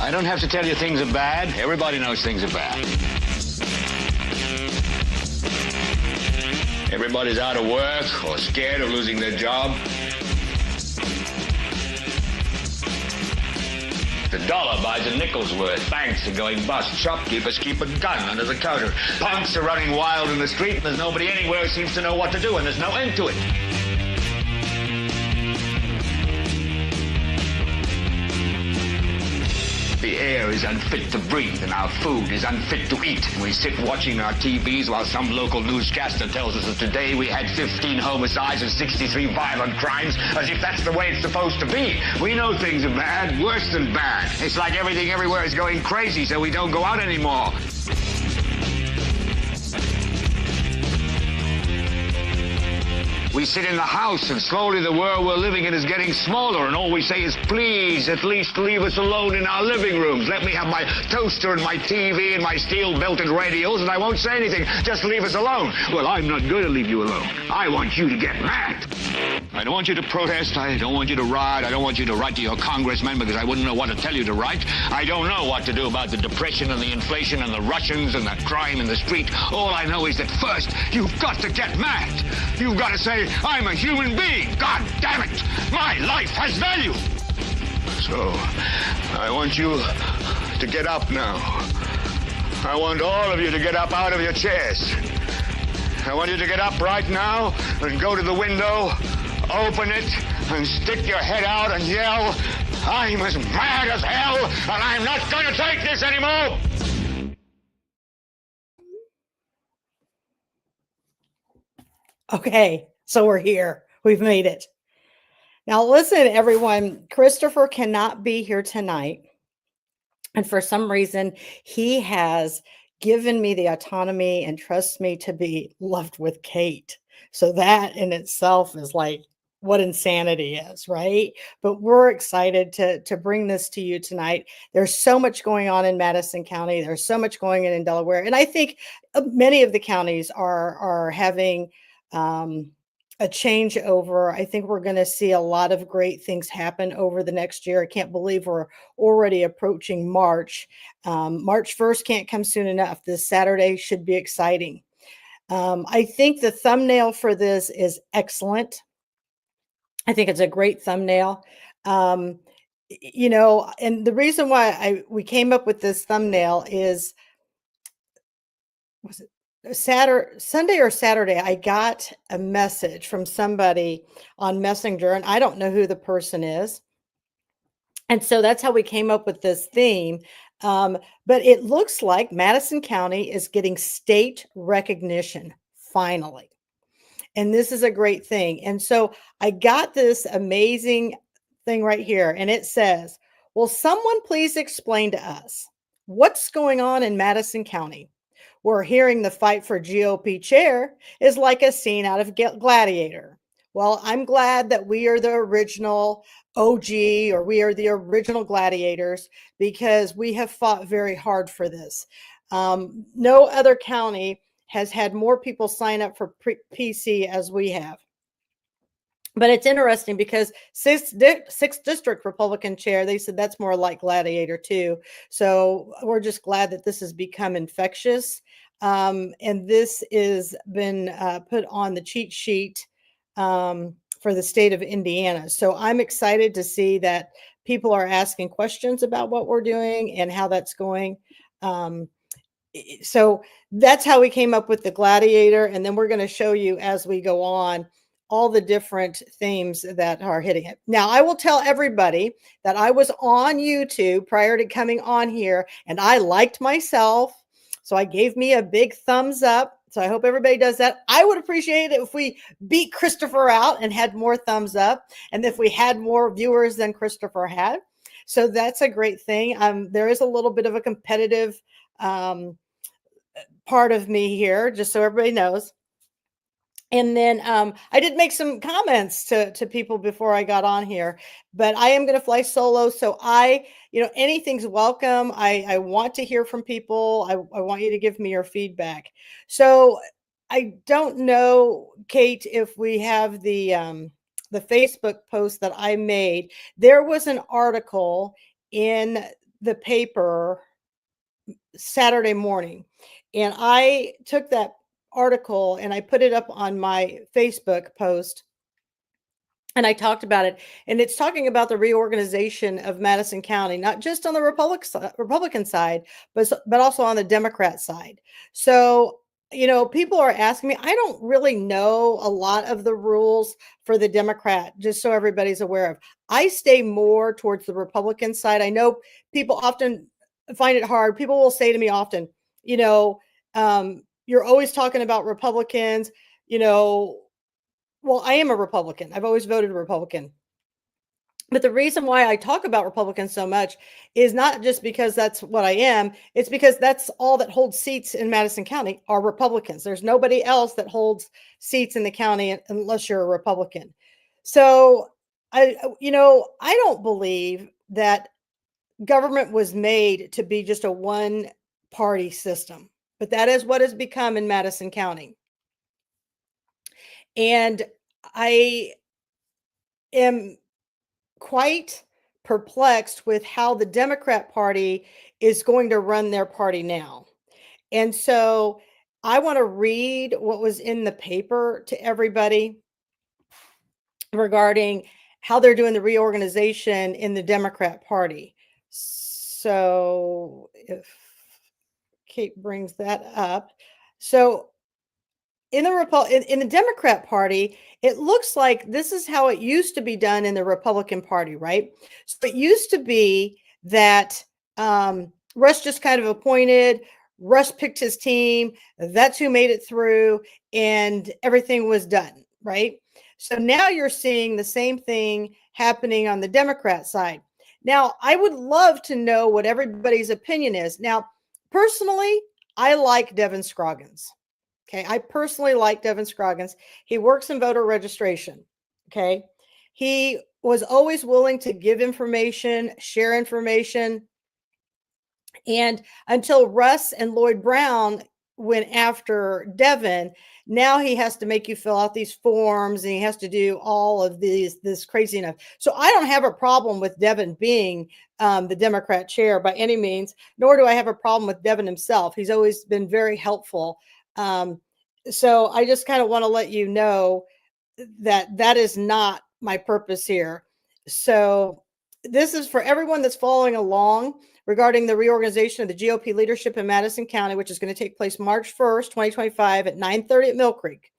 I don't have to tell you things are bad. Everybody knows things are bad. Everybody's out of work or scared of losing their job. The dollar buys a nickel's worth. Banks are going bust. Shopkeepers keep a gun under the counter. Punks are running wild in the street, and there's nobody anywhere who seems to know what to do, and there's no end to it. The air is unfit to breathe, and our food is unfit to eat. And we sit watching our TVs while some local newscaster tells us that today we had 15 homicides and 63 violent crimes, as if that's the way it's supposed to be. We know things are bad, worse than bad. It's like everything everywhere is going crazy, so we don't go out anymore. We sit in the house, and slowly the world we're living in is getting smaller, and all we say is, please, at least leave us alone in our living rooms. Let me have my toaster and my TV and my steel-belted radios, and I won't say anything. Just leave us alone. Well, I'm not going to leave you alone. I want you to get mad. I don't want you to protest. I don't want you to riot. I don't want you to write to your congressman, because I wouldn't know what to tell you to write. I don't know what to do about the depression and the inflation and the Russians and the crime in the street. All I know is that first, you've got to get mad. You've got to say, I'm a human being. God damn it. My life has value. So, I want you to get up now. I want all of you to get up out of your chairs. I want you to get up right now and go to the window, open it, and stick your head out and yell, I'm as mad as hell, and I'm not going to take this anymore. Okay, so we're here. We've made it. Now, listen, everyone. Kristopher cannot be here tonight. And for some reason, he has given me the autonomy and trusts me to be loved with Kate. So that in itself is like what insanity is, right? But we're excited to bring this to you tonight. There's so much going on in Madison County. There's so much going on in Delaware. And I think many of the counties are having a changeover. I think we're going to see a lot of great things happen over the next year. I can't believe we're already approaching March. March 1st can't come soon enough. This Saturday should be exciting. I think the thumbnail for this is excellent. I think it's a great thumbnail. You know, and the reason why we came up with this thumbnail is, was it Sunday or Saturday, I got a message from somebody on Messenger, and I don't know who the person is. And so that's how we came up with this theme. But it looks like Madison County is getting state recognition finally. And this is a great thing. And so I got this amazing thing right here, and it says, will someone please explain to us what's going on in Madison County? We're hearing the fight for GOP chair is like a scene out of Gladiator. Well, I'm glad that we are the original OG, or we are the original gladiators, because we have fought very hard for this. No other county has had more people sign up for PC as we have. But it's interesting because 6th District Republican chair, they said that's more like Gladiator too. So we're just glad that this has become infectious. And this has been put on the cheat sheet for the state of Indiana. So I'm excited to see that people are asking questions about what we're doing and how that's going. So that's how we came up with the Gladiator. And then we're going to show you as we go on all the different themes that are hitting it. Now, I will tell everybody that I was on YouTube prior to coming on here, and I liked myself. So I gave me a big thumbs up. So I hope everybody does that. I would appreciate it if we beat Kristopher out and had more thumbs up, and if we had more viewers than Kristopher had. So that's a great thing. There is a little bit of a competitive part of me here, just so everybody knows. And then I did make some comments to people before I got on here, but I am going to fly solo. So anything's welcome. I want to hear from people. I want you to give me your feedback. So I don't know, Kate, if we have the Facebook post that I made. There was an article in the paper Saturday morning, and I took that article and I put it up on my Facebook post, and I talked about it. And it's talking about the reorganization of Madison County, not just on the Republican side, but also on the Democrat side. So, people are asking me, I don't really know a lot of the rules for the Democrat, just so everybody's aware of. I stay more towards the Republican side. I know people often find it hard. People will say to me often, you're always talking about Republicans, well, I am a Republican. I've always voted Republican. But the reason why I talk about Republicans so much is not just because that's what I am. It's because that's all that holds seats in Madison County are Republicans. There's nobody else that holds seats in the county unless you're a Republican. So I don't believe that government was made to be just a one party system, but that is what has become in Madison County. And I am quite perplexed with how the Democrat Party is going to run their party now. And so I want to read what was in the paper to everybody regarding how they're doing the reorganization in the Democrat Party. So if Kate brings that up. So in the Democrat Party, it looks like this is how it used to be done in the Republican Party, right? So it used to be that Russ just kind of appointed, Russ picked his team, that's who made it through, and everything was done, right? So now you're seeing the same thing happening on the Democrat side. Now, I would love to know what everybody's opinion is. Now, personally, I like Devin Scroggins. Okay, I personally like Devin Scroggins. He works in voter registration. Okay, he was always willing to give information, share information. And until Russ and Lloyd Brown went after Devin, now he has to make you fill out these forms and he has to do all of this crazy enough. So I don't have a problem with Devin being the Democrat chair by any means, nor do I have a problem with Devin himself. He's always been very helpful. So I just kind of want to let you know that that is not my purpose here. So this is for everyone that's following along regarding the reorganization of the GOP leadership in Madison County, which is going to take place March 1st, 2025 at 9:30 at Mill Creek.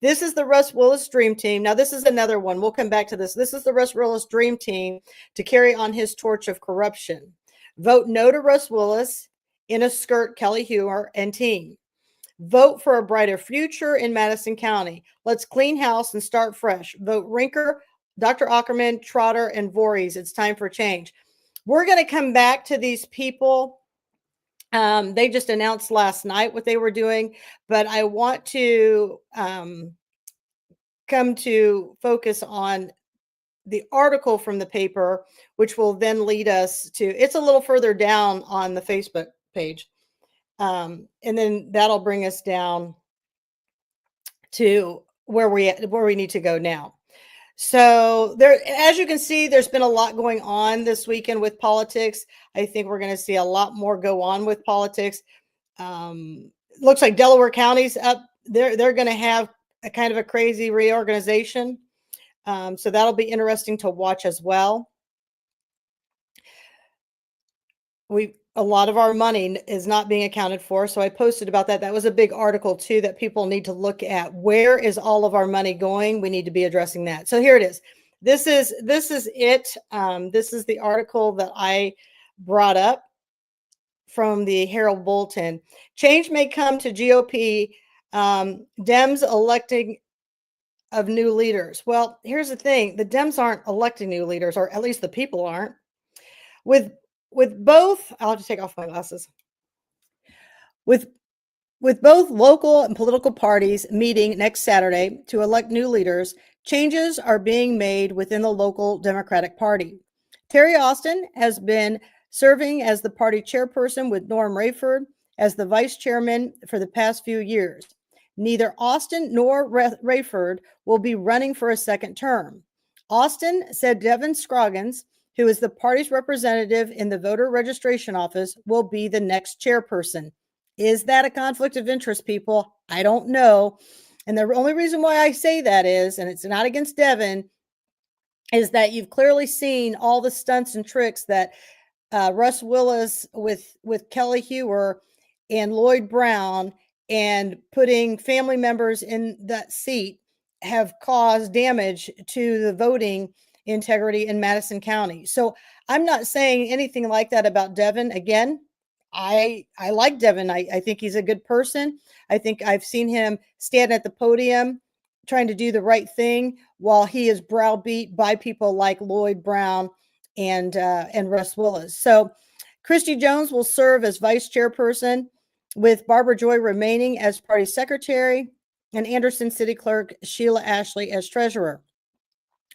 This is the Russ Willis Dream Team. Now, this is another one. We'll come back to this. This is the Russ Willis Dream Team to carry on his torch of corruption. Vote no to Russ Willis, in a skirt, Kelly Huer, and team. Vote for a brighter future in Madison County. Let's clean house and start fresh. Vote Rinker, Dr. Ackerman, Trotter, and Voorhees. It's time for change. We're going to come back to these people. They just announced last night what they were doing, but I want to come to focus on the article from the paper, which will then lead us to, it's a little further down on the Facebook page. And then that'll bring us down to where we need to go now. So there, as you can see, there's been a lot going on this weekend with politics. I think we're going to see a lot more go on with politics. Looks like Delaware County's up. They're going to have a kind of a crazy reorganization. So that'll be interesting to watch as well. A lot of our money is not being accounted for. So I posted about that. That was a big article too, that people need to look at. Where is all of our money going? We need to be addressing that. So here it is. This is it. This is the article that I brought up from the Herald Bulletin. Change may come to GOP. Dems electing of new leaders. Well, here's the thing. The Dems aren't electing new leaders, or at least the people aren't. With both, I'll have to take off my glasses. With both local and political parties meeting next Saturday to elect new leaders, changes are being made within the local Democratic Party. Terry Austin has been serving as the party chairperson with Norm Rayford as the vice chairman for the past few years. Neither Austin nor Rayford will be running for a second term. Austin said Devin Scroggins, who is the party's representative in the voter registration office, will be the next chairperson. Is that a conflict of interest, people? I don't know. And the only reason why I say that is, and it's not against Devin, is that you've clearly seen all the stunts and tricks that Russ Willis with Kelly Hewer and Lloyd Brown and putting family members in that seat have caused damage to the voting integrity in Madison County. So I'm not saying anything like that about Devin. Again, I like Devin. I think he's a good person. I think I've seen him stand at the podium trying to do the right thing while he is browbeat by people like Lloyd Brown and Russ Willis. So Christy Jones will serve as vice chairperson, with Barbara Joy remaining as party secretary and Anderson City Clerk Sheila Ashley as treasurer.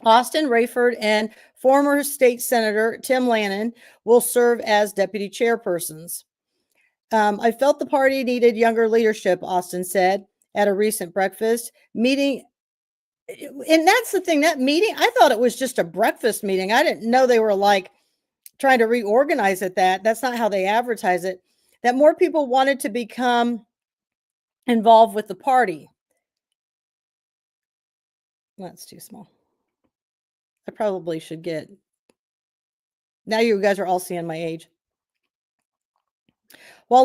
Austin Rayford and former state senator Tim Lannon will serve as deputy chairpersons. I felt the party needed younger leadership, Austin said at a recent breakfast meeting. And that's the thing, that meeting, I thought it was just a breakfast meeting. I didn't know they were like trying to reorganize it. That's not how they advertise it. That more people wanted to become involved with the party. That's too small. I probably should get. Now you guys are all seeing my age. While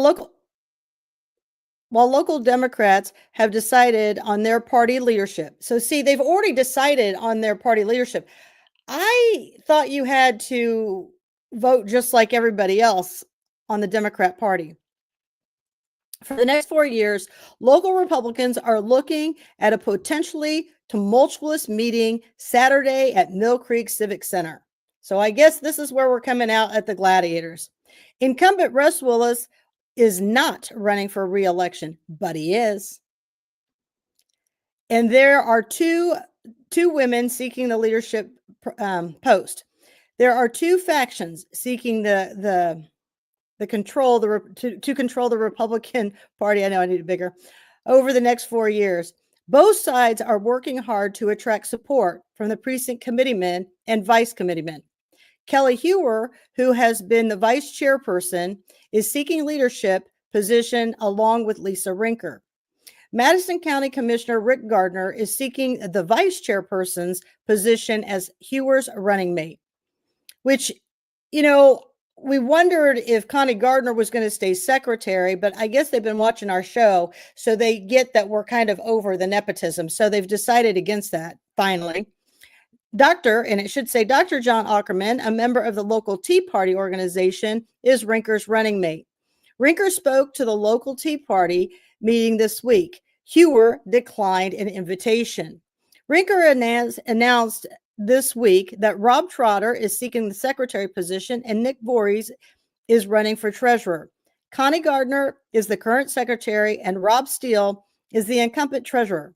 local Democrats have decided on their party leadership. So see, they've already decided on their party leadership. I thought you had to vote just like everybody else on the Democrat Party. For the next 4 years, local Republicans are looking at a potentially tumultuous meeting Saturday at Mill Creek Civic Center. So I guess this is where we're coming out at the Gladiators. Incumbent Russ Willis is not running for re-election, but he is. And there are two women seeking the leadership post. There are two factions seeking to control the Republican Party. I know I need it bigger. Over the next 4 years, both sides are working hard to attract support from the precinct committeemen and vice committeemen. Kelly Hewer, who has been the vice chairperson, is seeking leadership position along with Lisa Rinker. Madison County Commissioner Rick Gardner is seeking the vice chairperson's position as Hewer's running mate, which, we wondered if Connie Gardner was going to stay secretary, but I guess they've been watching our show, so they get that we're kind of over the nepotism. So they've decided against that finally. Dr. John Ackerman, a member of the local Tea Party organization, is Rinker's running mate. Rinker spoke to the local Tea Party meeting this week. Hewer declined an invitation. Rinker announced this week that Rob Trotter is seeking the secretary position and Nick Voorhees is running for treasurer. Connie Gardner is the current secretary and Rob Steele is the incumbent treasurer.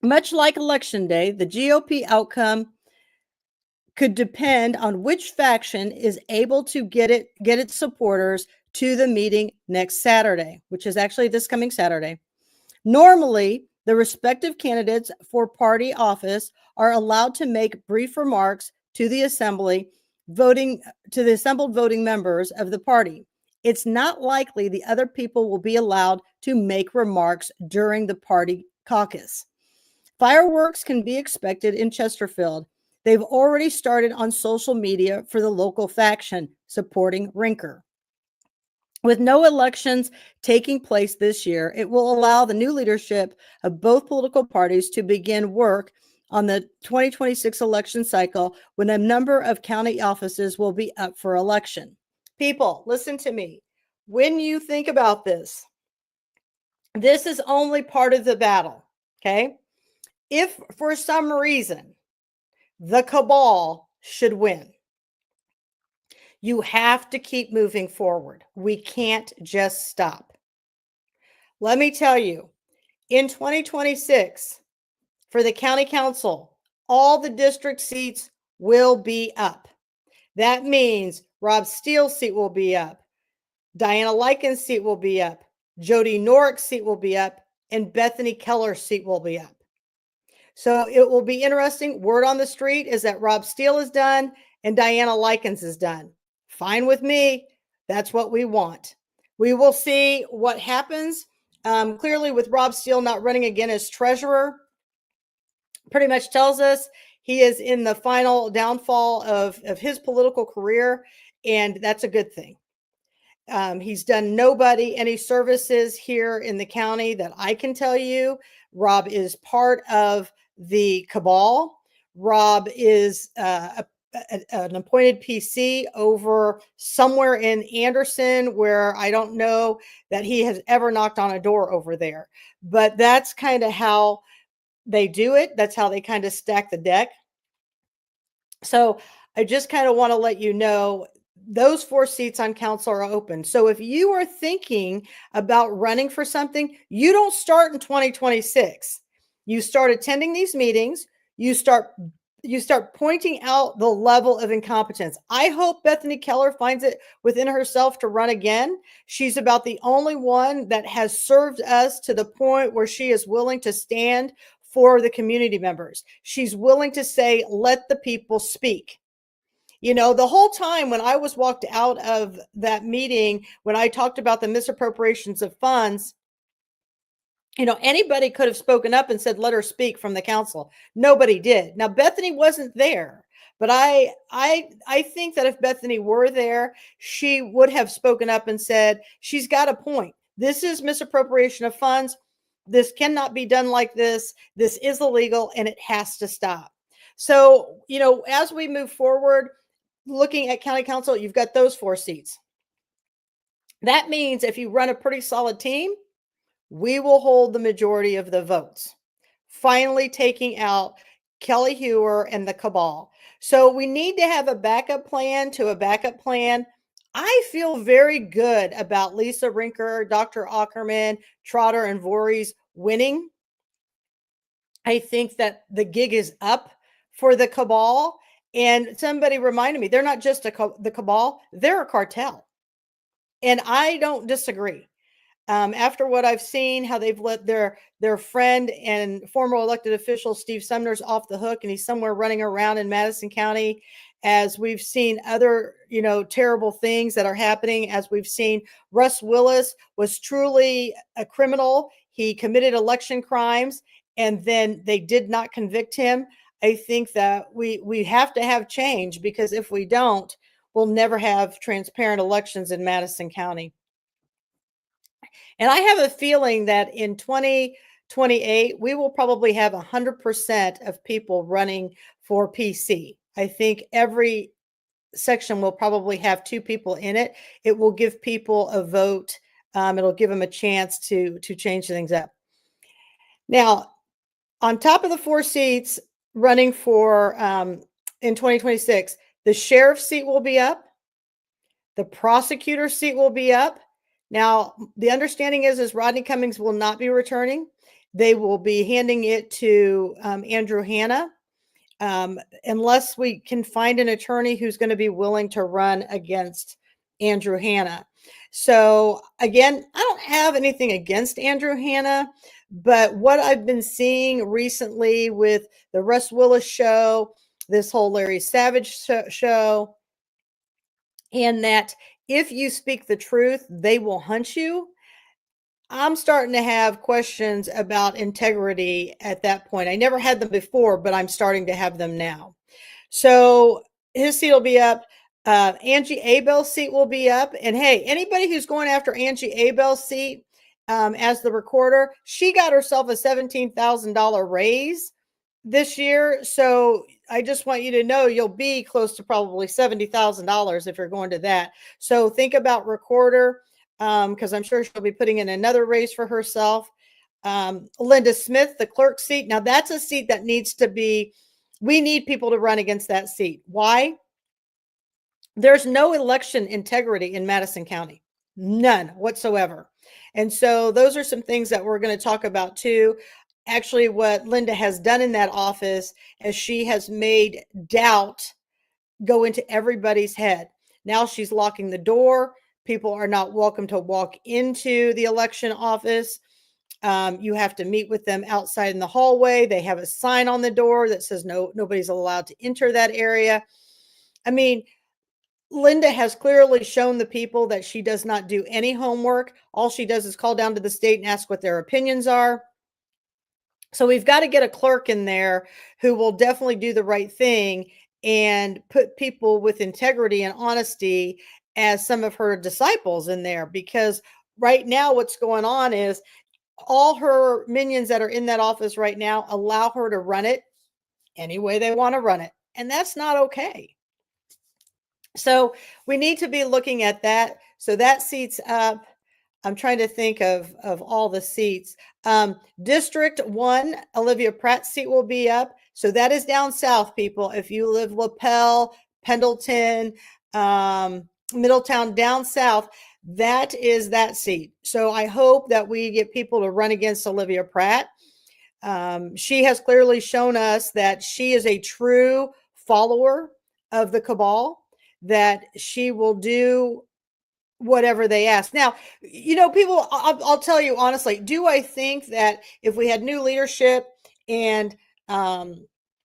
Much like Election Day, the GOP outcome could depend on which faction is able to get its supporters to the meeting next Saturday, which is actually this coming Saturday. Normally, the respective candidates for party office are allowed to make brief remarks to the assembled voting members of the party. It's not likely the other people will be allowed to make remarks during the party caucus. Fireworks can be expected in Chesterfield. They've already started on social media for the local faction supporting Rinker. With no elections taking place this year, it will allow the new leadership of both political parties to begin work on the 2026 election cycle when a number of county offices will be up for election. People, listen to me. When you think about this, this is only part of the battle, okay? If for some reason the cabal should win, you have to keep moving forward. We can't just stop. Let me tell you, in 2026, for the county council, all the district seats will be up. That means Rob Steele's seat will be up, Diana Lyken's seat will be up, Jody Norick's seat will be up, and Bethany Keller's seat will be up. So it will be interesting. Word on the street is that Rob Steele is done and Diana Likens is done. Fine with me. That's what we want. We will see what happens. Clearly, with Rob Steele not running again as treasurer, pretty much tells us he is in the final downfall of his political career, and that's a good thing. He's done nobody any services here in the county that I can tell you. Rob is part of the cabal. Rob is an appointed PC over somewhere in Anderson, where I don't know that he has ever knocked on a door over there. But that's kind of how they do it. That's how they kind of stack the deck. So I just kind of want to let you know those 4 seats on council are open. So if you are thinking about running for something, you don't start in 2026. You start attending these meetings. You start pointing out the level of incompetence. I hope Bethany Keller finds it within herself to run again. She's about the only one that has served us to the point where she is willing to stand for the community members. She's willing to say, let the people speak. You know, the whole time when I was walked out of that meeting, when I talked about the misappropriations of funds, you know, anybody could have spoken up and said, let her speak from the council. Nobody did. Now, Bethany wasn't there, but I think that if Bethany were there, she would have spoken up and said, she's got a point. This is misappropriation of funds. This cannot be done like this. This is illegal and it has to stop. So, you know, as we move forward, looking at county council, you've got those 4 seats. That means if you run a pretty solid team, we will hold the majority of the votes, finally taking out Kelly Hewer and the cabal. So we need to have a backup plan to a backup plan. I feel very good about Lisa Rinker, Dr. Ackerman, Trotter, and Voorhees winning. I think that the gig is up for the cabal. And somebody reminded me, they're not just the cabal, they're a cartel. And I don't disagree. After what I've seen, how they've let their friend and former elected official Steve Sumner's off the hook, and he's somewhere running around in Madison County, as we've seen other, you know, terrible things that are happening, as we've seen Russ Willis was truly a criminal. He committed election crimes, and then they did not convict him. I think that we have to have change, because if we don't, we'll never have transparent elections in Madison County. And I have a feeling that in 2028, we will probably have 100% of people running for PC. I think every section will probably have 2 people in it. It will give people a vote. It'll give them a chance to change things up. Now, on top of the 4 seats running for in 2026, the sheriff's seat will be up. The prosecutor's seat will be up. Now, the understanding is Rodney Cummings will not be returning. They will be handing it to Andrew Hanna, unless we can find an attorney who's going to be willing to run against Andrew Hanna. So again, I don't have anything against Andrew Hanna, but what I've been seeing recently with the Russ Willis show, this whole Larry Savage show, and that if you speak the truth, they will hunt you. I'm starting to have questions about integrity at that point. I never had them before, but I'm starting to have them now. So his seat will be up. Angie Abel's seat will be up. And hey, anybody who's going after Angie Abel's seat as the recorder, she got herself a $17,000 raise this year. So I just want you to know you'll be close to probably $70,000 if you're going to that. So think about recorder, because I'm sure she'll be putting in another raise for herself. Linda Smith, the clerk seat. Now that's a seat that needs to be, we need people to run against that seat. Why? There's no election integrity in Madison County, none whatsoever. And so those are some things that we're going to talk about too. Actually, what Linda has done in that office is she has made doubt go into everybody's head. Now she's locking the door. People are not welcome to walk into the election office. You have to meet with them outside in the hallway. They have a sign on the door that says nobody's allowed to enter that area. I mean, Linda has clearly shown the people that she does not do any homework. All she does is call down to the state and ask what their opinions are. So we've got to get a clerk in there who will definitely do the right thing and put people with integrity and honesty as some of her disciples in there. Because right now, what's going on is all her minions that are in that office right now allow her to run it any way they want to run it. And that's not okay. So we need to be looking at that. So that seat's up. I'm trying to think of all the seats. District 1, Olivia Pratt's seat will be up. So that is down south, people. If you live LaPel, Pendleton, Middletown, down south, that is that seat. So I hope that we get people to run against Olivia Pratt. She has clearly shown us that she is a true follower of the cabal, that she will do whatever they ask. Now, people, I'll tell you honestly, do I think that if we had new leadership and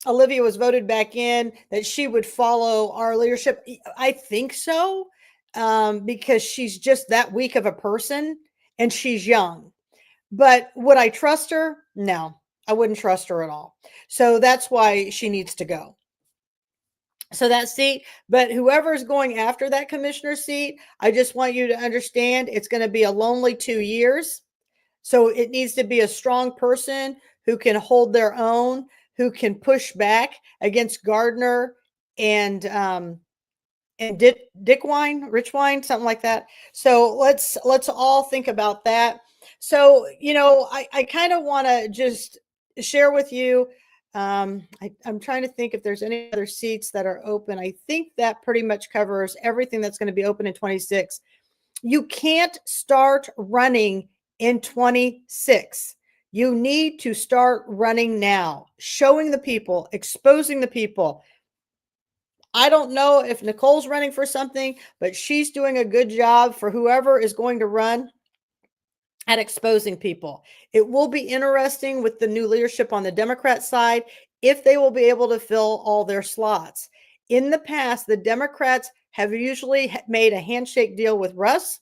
Olivia was voted back in, that she would follow our leadership? I think so, because she's just that weak of a person and she's young. But would I trust her? No, I wouldn't trust her at all. So that's why she needs to go. So that seat, but whoever's going after that commissioner seat, I just want you to understand it's going to be a lonely 2 years. So it needs to be a strong person who can hold their own, who can push back against Gardner and Dick Wine, Rich Wine, something like that. So let's all think about that. So, I kind of want to just share with you. I'm trying to think if there's any other seats that are open. I think that pretty much covers everything that's going to be open in 26. You can't start running in 26. You need to start running now, showing the people, exposing the people. I don't know if Nicole's running for something, but she's doing a good job for whoever is going to run at exposing people. It will be interesting with the new leadership on the Democrat side if they will be able to fill all their slots. In the past, the Democrats have usually made a handshake deal with Russ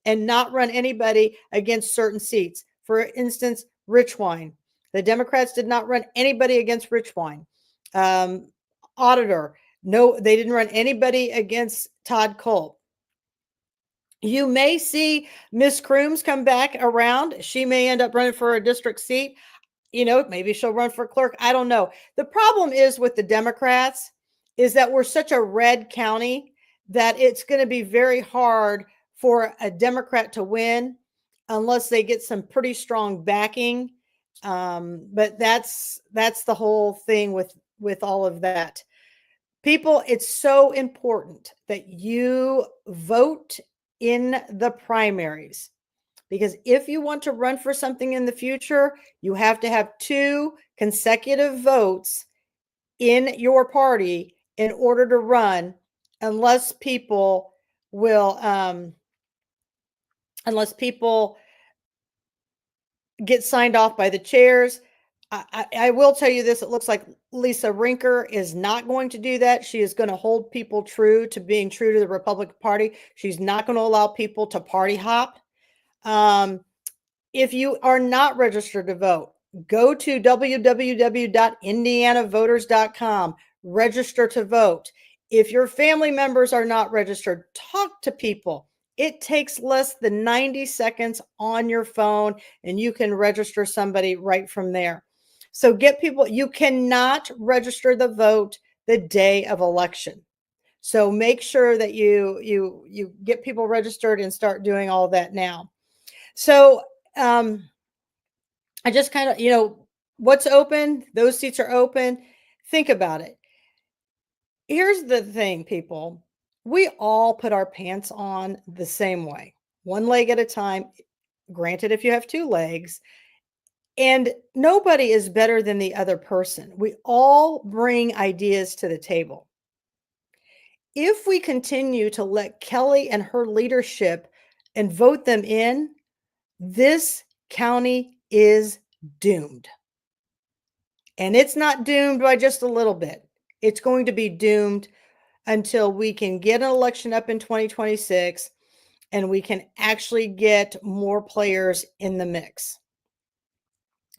and not run anybody against certain seats. For instance, Rich Wine. The Democrats did not run anybody against Rich Wine. Auditor. No, they didn't run anybody against Todd Culp. You may see Miss Crooms come back around. She may end up running for a district seat. Maybe she'll run for clerk. I don't know. The problem is with the Democrats is that we're such a red county that it's going to be very hard for a Democrat to win unless they get some pretty strong backing. But that's the whole thing with all of that. People, it's so important that you vote in the primaries, because if you want to run for something in the future, you have to have 2 consecutive votes in your party in order to run, unless people get signed off by the chairs. I will tell you this. It looks like Lisa Rinker is not going to do that. She is going to hold people true to being true to the Republican Party. She's not going to allow people to party hop. If you are not registered to vote, go to www.indianavoters.com, register to vote. If your family members are not registered, talk to people. It takes less than 90 seconds on your phone, and you can register somebody right from there. So get people. You cannot register the vote the day of election. So make sure that you get people registered and start doing all that now. So I just kind of, what's open, those seats are open. Think about it. Here's the thing, people. We all put our pants on the same way, one leg at a time. Granted, if you have 2 legs, and nobody is better than the other person. We all bring ideas to the table. If we continue to let Kelly and her leadership and vote them in, this county is doomed. And it's not doomed by just a little bit. It's going to be doomed until we can get an election up in 2026 and we can actually get more players in the mix.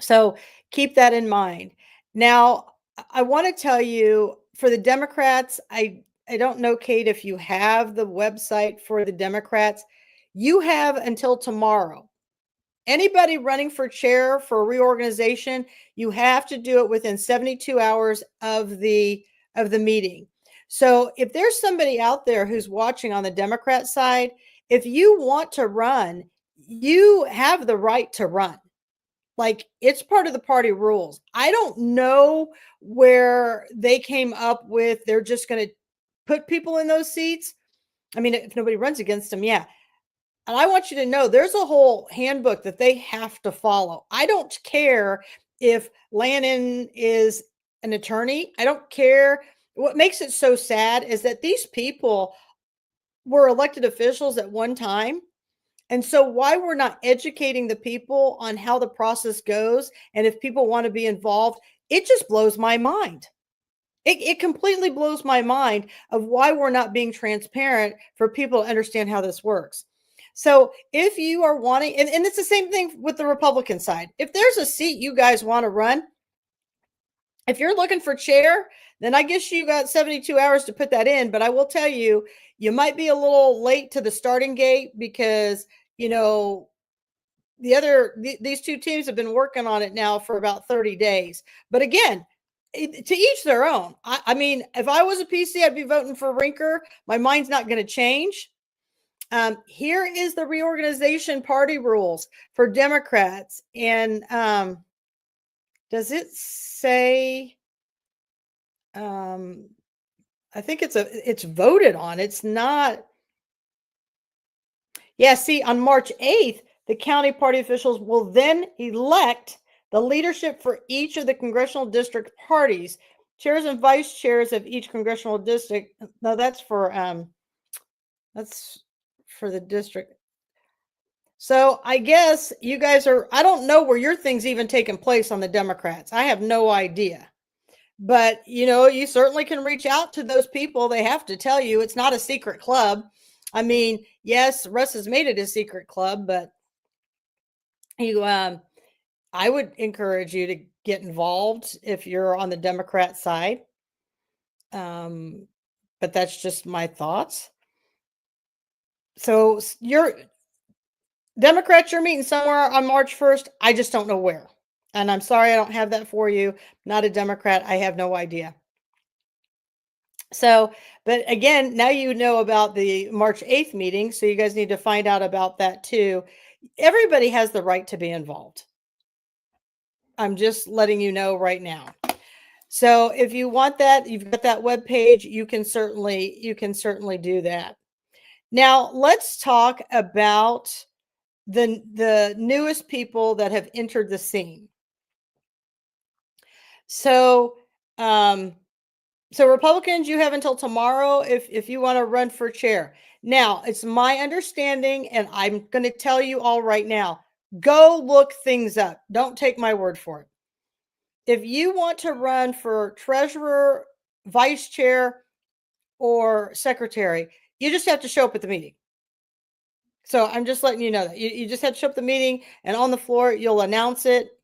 So keep that in mind. Now, I want to tell you for the Democrats, I don't know, Kate, if you have the website for the Democrats. You have until tomorrow. Anybody running for chair for reorganization, you have to do it within 72 hours of the meeting. So if there's somebody out there who's watching on the Democrat side, if you want to run, you have the right to run. Like, it's part of the party rules. I don't know where they came up with they're just going to put people in those seats. I mean, if nobody runs against them, yeah. And I want you to know there's a whole handbook that they have to follow. I don't care if Lannon is an attorney. I don't care. What makes it so sad is that these people were elected officials at one time. And so why we're not educating the people on how the process goes and if people want to be involved, it just blows my mind. It completely blows my mind of why we're not being transparent for people to understand how this works. So if you are wanting, and it's the same thing with the Republican side, if there's a seat you guys want to run, if you're looking for chair, then I guess you got 72 hours to put that in. But I will tell you, you might be a little late to the starting gate because, you know, these two teams have been working on it now for about 30 days. But again, to each their own. I mean, if I was a PC, I'd be voting for Rinker. My mind's not going to change. Here is the reorganization party rules for Democrats. And does it say, I think it's voted on. It's not. Yeah, see, on March 8th, the county party officials will then elect the leadership for each of the congressional district parties, chairs and vice chairs of each congressional district. No, that's for the district. So I guess you guys are, I don't know where your thing's even taking place on the Democrats. I have no idea. But, you know, you certainly can reach out to those people. They have to tell you it's not a secret club. I mean, yes, Russ has made it a secret club, but I would encourage you to get involved if you're on the Democrat side. But that's just my thoughts. So you're Democrats, you're meeting somewhere on March 1st. I just don't know where. And I'm sorry I don't have that for you. Not a Democrat. I have no idea. So, but again, now you know about the March 8th meeting. So you guys need to find out about that too. Everybody has the right to be involved. I'm just letting you know right now. So if you want that, you've got that webpage, you can certainly do that. Now let's talk about the newest people that have entered the scene. So Republicans, you have until tomorrow if you want to run for chair. Now, it's my understanding, and I'm going to tell you all right now, go look things up. Don't take my word for it. If you want to run for treasurer, vice chair, or secretary, you just have to show up at the meeting. So I'm just letting you know that you just have to show up at the meeting, and on the floor, you'll announce it.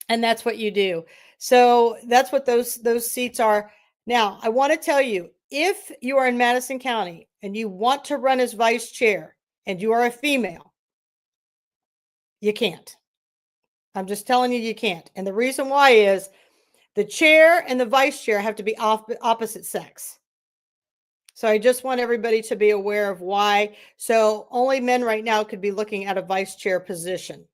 And that's what you do. So that's what those seats are. Now, I want to tell you, if you are in Madison County and you want to run as vice chair and you are a female, you can't. I'm just telling you, you can't. And the reason why is the chair and the vice chair have to be opposite sex. So I just want everybody to be aware of why. So only men right now could be looking at a vice chair position.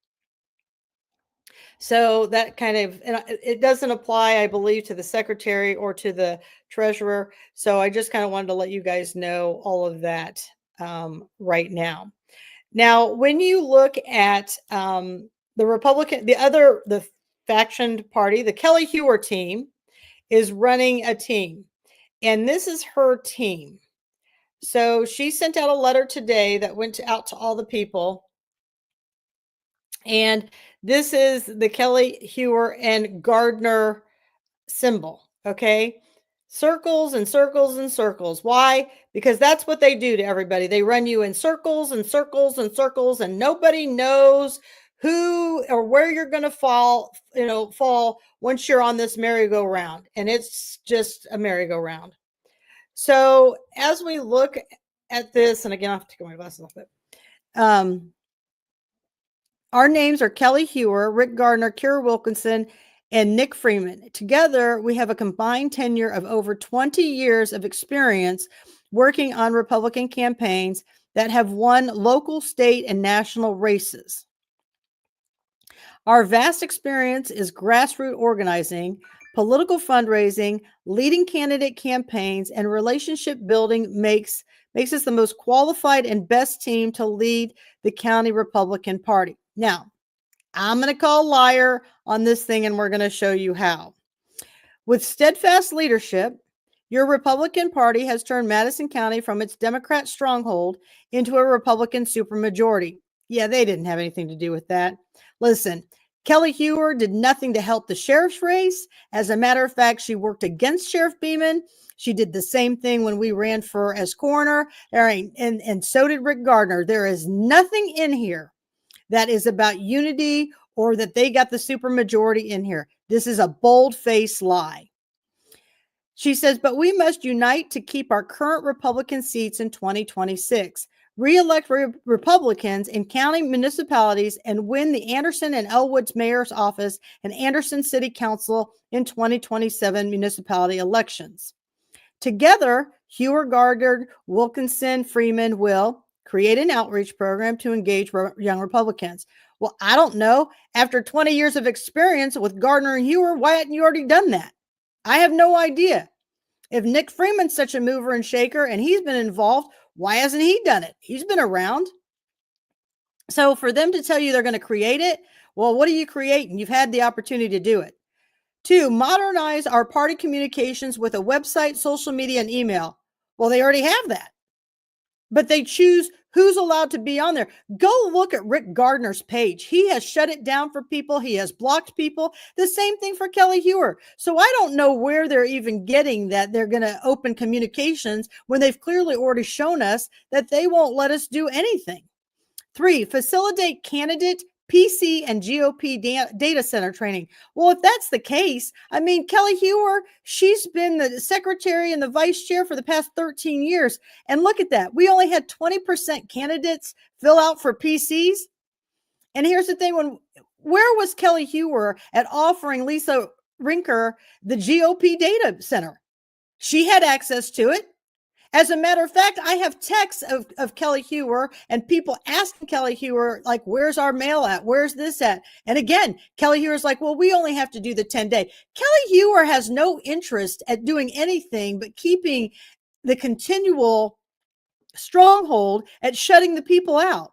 So that kind of, and it doesn't apply, I believe, to the secretary or to the treasurer. So I just kind of wanted to let you guys know all of that right now. Now, when you look at the Republican, the factioned party, the Kelly Hewer team is running a team, and this is her team. So she sent out a letter today that went out to all the people. And this is the Kelly Hewer and Gardner symbol. Okay. Circles and circles and circles. Why? Because that's what they do to everybody. They run you in circles and circles and circles, and nobody knows who or where you're going to fall once you're on this merry-go-round. And it's just a merry-go-round. So as we look at this, and again, I have to take my glasses off, but our names are Kelly Hewer, Rick Gardner, Kira Wilkinson, and Nick Freeman. Together, we have a combined tenure of over 20 years of experience working on Republican campaigns that have won local, state, and national races. Our vast experience is grassroots organizing, political fundraising, leading candidate campaigns, and relationship building makes us the most qualified and best team to lead the county Republican Party. Now, I'm going to call liar on this thing, and we're going to show you how. With steadfast leadership, your Republican Party has turned Madison County from its Democrat stronghold into a Republican supermajority. Yeah, they didn't have anything to do with that. Listen, Kelly Hewer did nothing to help the sheriff's race. As a matter of fact, she worked against Sheriff Beeman. She did the same thing when we ran for as coroner, and so did Rick Gardner. There is nothing in here that is about unity or that they got the supermajority in here. This is a bold-faced lie. She says, but we must unite to keep our current Republican seats in 2026, re-elect Republicans in county municipalities, and win the Anderson and Elwood's mayor's office and Anderson City Council in 2027 municipality elections. Together, Hewer, Gardner, Wilkinson, Freeman will create an outreach program to engage young Republicans. Well, I don't know. After 20 years of experience with Gardner and Hewer, why hadn't you already done that? I have no idea. If Nick Freeman's such a mover and shaker and he's been involved, why hasn't he done it? He's been around. So for them to tell you they're going to create it, well, what are you creating? You've had the opportunity to do it. 2, modernize our party communications with a website, social media, and email. Well, they already have that. But they choose who's allowed to be on there. Go look at Rick Gardner's page. He has shut it down for people. He has blocked people. The same thing for Kelly Hewer. So I don't know where they're even getting that they're going to open communications when they've clearly already shown us that they won't let us do anything. 3, facilitate candidate PC and GOP data center training. Well, if that's the case, I mean, Kelly Hewer, she's been the secretary and the vice chair for the past 13 years. And look at that. We only had 20% candidates fill out for PCs. And here's the thing. Where was Kelly Hewer at offering Lisa Rinker the GOP data center? She had access to it. As a matter of fact, I have texts of Kelly Hewer and people asking Kelly Hewer, like, where's our mail at? Where's this at? And again, Kelly Hewer's like, well, we only have to do the 10-day. Kelly Hewer has no interest at doing anything but keeping the continual stronghold at shutting the people out.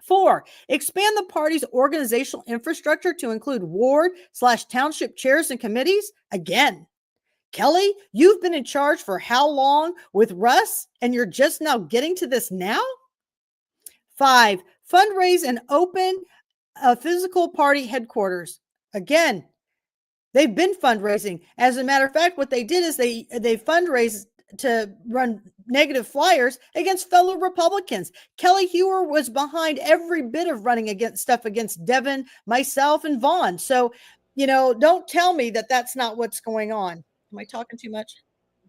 4, expand the party's organizational infrastructure to include ward/township chairs and committees. Again, Kelly, you've been in charge for how long with Russ, and you're just now getting to this now? 5, fundraise and open a physical party headquarters. Again, they've been fundraising. As a matter of fact, what they did is they fundraised to run negative flyers against fellow Republicans. Kelly Hewer was behind every bit of running against Devin, myself, and Vaughn. So, don't tell me that that's not what's going on. Am I talking too much?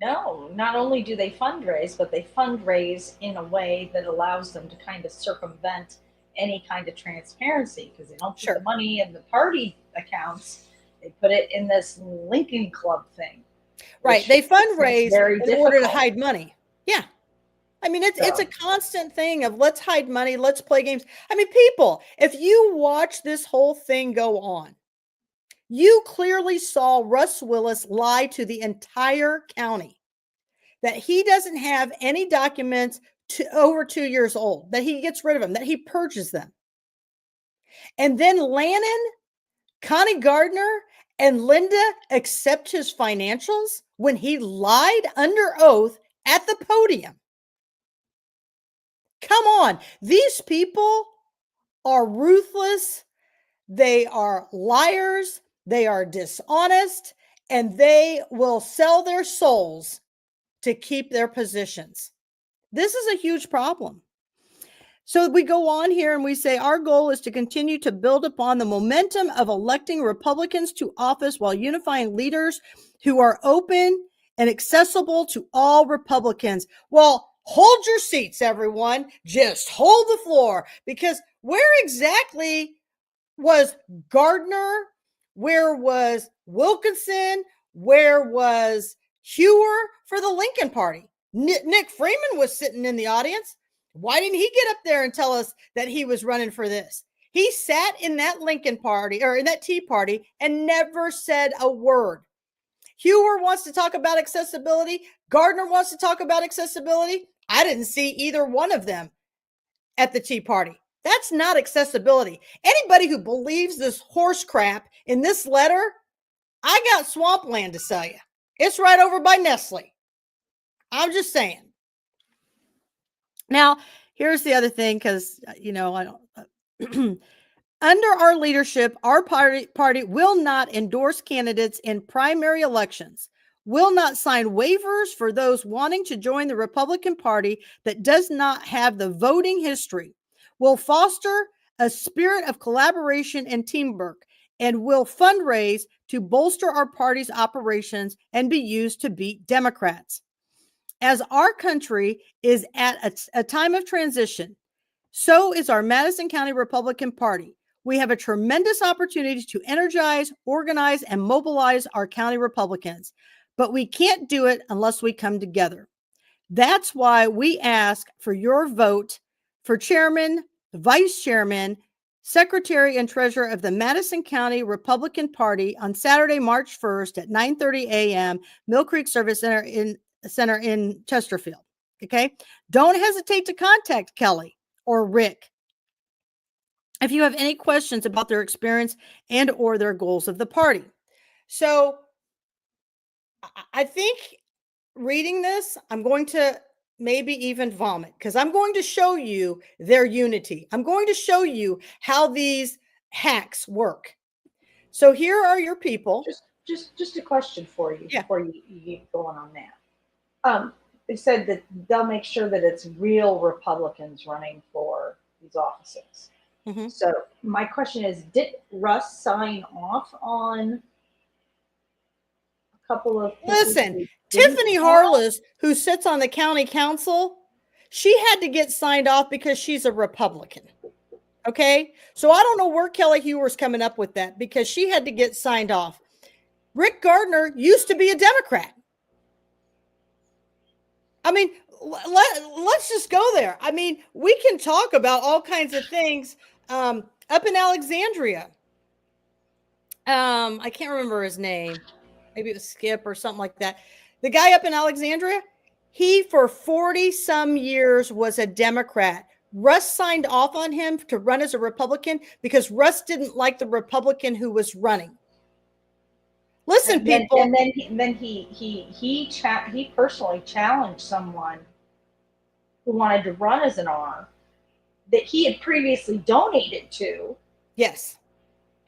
No, not only do they fundraise, but they fundraise in a way that allows them to kind of circumvent any kind of transparency, because they don't put the money in the party accounts. They put it in this Lincoln Club thing. Right. They fundraise in order to hide money. Yeah. I mean, it's a constant thing of let's hide money. Let's play games. I mean, people, if you watch this whole thing go on, you clearly saw Russ Willis lie to the entire county that he doesn't have any documents over 2 years old, that he gets rid of them, that he purges them. And then Lannon, Connie Gardner, and Linda accept his financials when he lied under oath at the podium. Come on. These people are ruthless. They are liars. They are dishonest, and they will sell their souls to keep their positions. This is a huge problem. So we go on here and we say our goal is to continue to build upon the momentum of electing Republicans to office while unifying leaders who are open and accessible to all Republicans. Well, hold your seats, everyone. Just hold the floor, because where exactly was Gardner? Where was Wilkinson? Where was Hewer for the Lincoln Party? Nick Freeman was sitting in the audience. Why didn't he get up there and tell us that he was running for this? He sat in that Lincoln Party, or in that Tea Party, and never said a word. Hewer wants to talk about accessibility. Gardner wants to talk about accessibility. I didn't see either one of them at the Tea Party. That's not accessibility. Anybody who believes this horse crap in this letter, I got swampland to sell you. It's right over by Nestle. I'm just saying. Now, here's the other thing, because, I don't. Under our leadership, our party will not endorse candidates in primary elections, will not sign waivers for those wanting to join the Republican Party that does not have the voting history, will foster a spirit of collaboration and teamwork, and will fundraise to bolster our party's operations and be used to beat Democrats. As our country is at a time of transition, so is our Madison County Republican Party. We have a tremendous opportunity to energize, organize, and mobilize our county Republicans, but we can't do it unless we come together. That's why we ask for your vote for chairman, vice chairman, secretary, and treasurer of the Madison County Republican Party on Saturday, March 1st at 9:30 a.m., Mill Creek Service Center in Chesterfield. Okay. Don't hesitate to contact Kelly or Rick if you have any questions about their experience and or their goals of the party. So I think reading this, I'm going to maybe even vomit, because I'm going to show you their unity. I'm going to show you how these hacks work. So here are your people. Just a question for you, Yeah. before you get going on that. They said that they'll make sure that it's real Republicans running for these offices. Mm-hmm. So my question is, did Russ sign off on a couple of people? Listen, Tiffany Harless, who sits on the county council, she had to get signed off because she's a Republican. Okay. So I don't know where Kelly Hewer's coming up with that, because she had to get signed off. Rick Gardner used to be a Democrat. I mean, let's just go there. I mean, we can talk about all kinds of things up in Alexandria. I can't remember his name. Maybe it was Skip or something like that. The guy up in Alexandria, he for 40 some years was a Democrat. Russ signed off on him to run as a Republican because Russ didn't like the Republican who was running. Listen, people. And then he personally challenged someone who wanted to run as an R that he had previously donated to. Yes.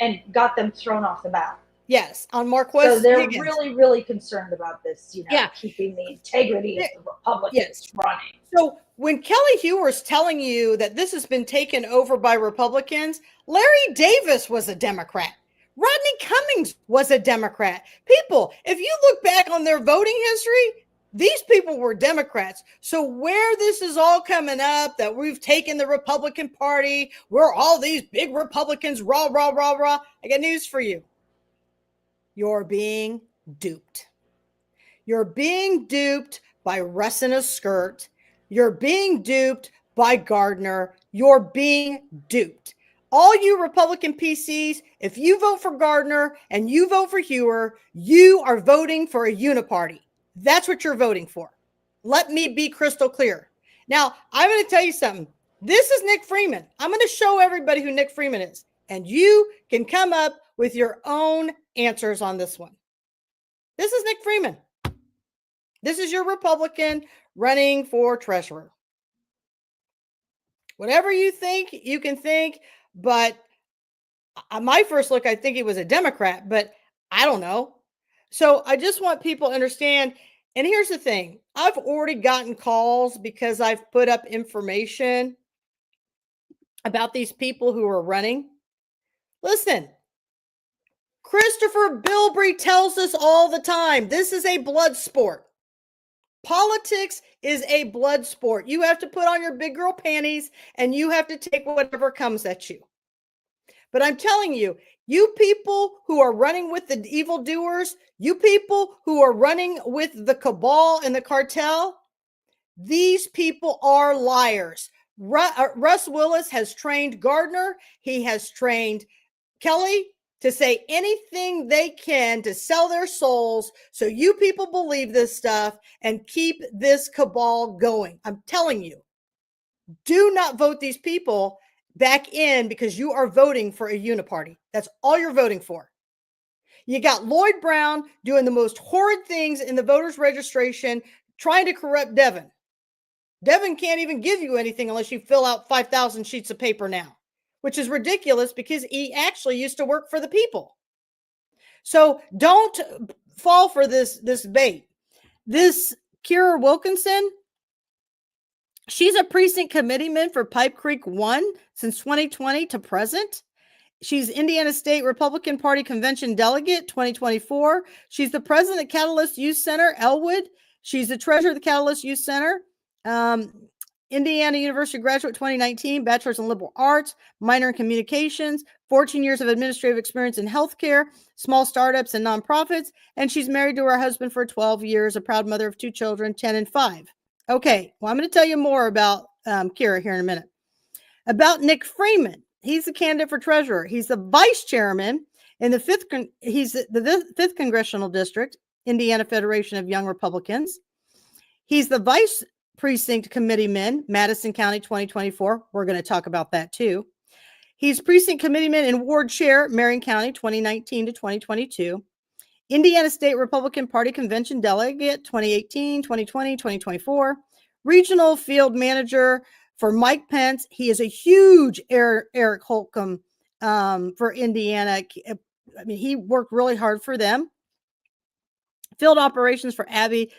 And got them thrown off the ballot. Yes, on Marquez. So they're Higgins. really, really concerned about this, keeping the integrity of the Republicans running. So when Kelly Hewer's telling you that this has been taken over by Republicans, Larry Davis was a Democrat. Rodney Cummings was a Democrat. People, if you look back on their voting history, these people were Democrats. So where this is all coming up, that we've taken the Republican Party, we're all these big Republicans, rah, rah, rah, rah. I got news for you. You're being duped. You're being duped by Russ in a skirt. You're being duped by Gardner. You're being duped. All you Republican PCs, if you vote for Gardner and you vote for Hewer, you are voting for a uniparty. That's what you're voting for. Let me be crystal clear. Now, I'm going to tell you something. This is Nick Freeman. I'm going to show everybody who Nick Freeman is, and you can come up with your own answers on this one. This is Nick Freeman. This is your Republican running for treasurer. Whatever you think, you can think, but my first look, I think he was a Democrat, but I don't know. So I just want people to understand. And here's the thing. I've already gotten calls because I've put up information about these people who are running. Listen, Kristopher Bilbrey tells us all the time, this is a blood sport. Politics is a blood sport. You have to put on your big girl panties and you have to take whatever comes at you. But I'm telling you, you people who are running with the evildoers, you people who are running with the cabal and the cartel, these people are liars. Russ Willis has trained Gardner. He has trained Kelly to say anything they can to sell their souls so you people believe this stuff and keep this cabal going. I'm telling you, do not vote these people back in because you are voting for a uniparty. That's all you're voting for. You got Lloyd Brown doing the most horrid things in the voters registration, trying to corrupt Devin. Devin can't even give you anything unless you fill out 5,000 sheets of paper now, which is ridiculous because he actually used to work for the people. So don't fall for this bait. This Kira Wilkinson, she's a precinct committeeman for Pipe Creek 1 since 2020 to present. She's Indiana State Republican Party Convention delegate 2024. She's the president of Catalyst Youth Center, Elwood. She's the treasurer of the Catalyst Youth Center. Indiana University graduate 2019, bachelor's in liberal arts, minor in communications, 14 years of administrative experience in healthcare, small startups and nonprofits. And she's married to her husband for 12 years, a proud mother of 2 children, 10 and 5. Okay, well, I'm going to tell you more about Kira here in a minute. About Nick Freeman. He's the candidate for treasurer. He's the vice chairman in the 5th Congressional District, Indiana Federation of Young Republicans. He's the vice precinct committeeman, Madison County 2024. We're going to talk about that too. He's precinct committeeman and ward chair, Marion County 2019 to 2022. Indiana State Republican Party Convention delegate 2018, 2020, 2024. Regional field manager for Mike Pence. He is a huge Eric Holcomb for Indiana. I mean, he worked really hard for them. Field operations for Abby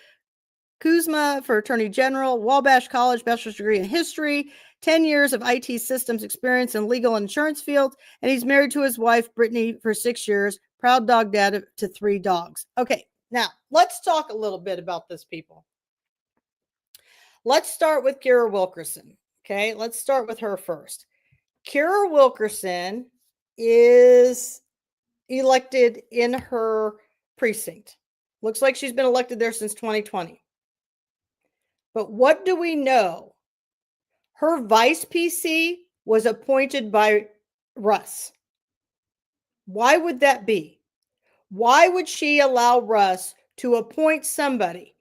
Kuzma for Attorney General, Wabash College, bachelor's degree in history, 10 years of IT systems experience in legal and insurance fields, and he's married to his wife, Brittany, for 6 years, proud dog dad to 3 dogs. Okay, now let's talk a little bit about this, people. Let's start with Kira Wilkerson. Okay, let's start with her first. Kira Wilkerson is elected in her precinct. Looks like she's been elected there since 2020. But what do we know? Her vice PC was appointed by Russ. Why would that be? Why would she allow Russ to appoint somebody?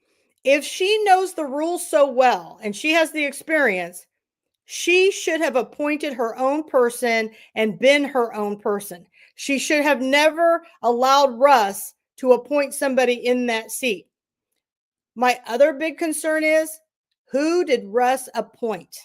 If she knows the rules so well and she has the experience, she should have appointed her own person and been her own person. She should have never allowed Russ to appoint somebody in that seat. My other big concern is, who did Russ appoint?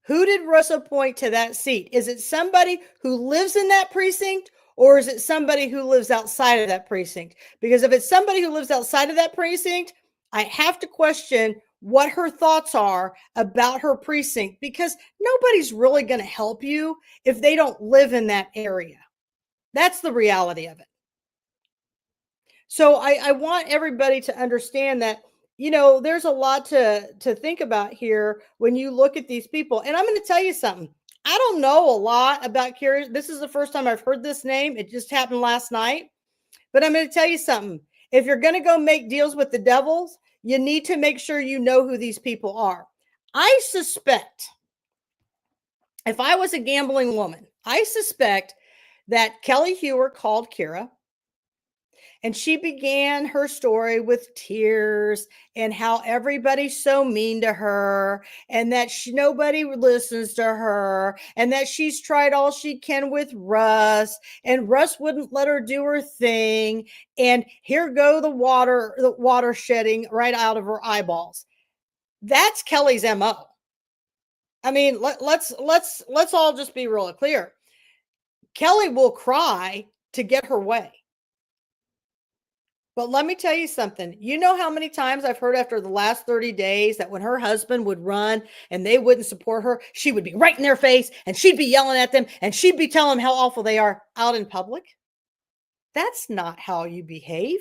Who did Russ appoint to that seat? Is it somebody who lives in that precinct, or is it somebody who lives outside of that precinct? Because if it's somebody who lives outside of that precinct, I have to question what her thoughts are about her precinct, because nobody's really going to help you if they don't live in that area. That's the reality of it. So I want everybody to understand that, you know, there's a lot to think about here when you look at these people. And I'm going to tell you something. I don't know a lot about Kira. This is the first time I've heard this name. It just happened last night. But I'm going to tell you something. If you're going to go make deals with the devils, you need to make sure you know who these people are. I suspect, if I was a gambling woman, I suspect that Kelly Hewer called Kira, and she began her story with tears and how everybody's so mean to her, and that nobody listens to her, and that she's tried all she can with Russ, and Russ wouldn't let her do her thing. And here go the water shedding right out of her eyeballs. That's Kelly's MO. I mean, let's all just be real clear. Kelly will cry to get her way. But let me tell you something. You know how many times I've heard after the last 30 days that when her husband would run and they wouldn't support her, she would be right in their face and she'd be yelling at them and she'd be telling them how awful they are out in public? That's not how you behave.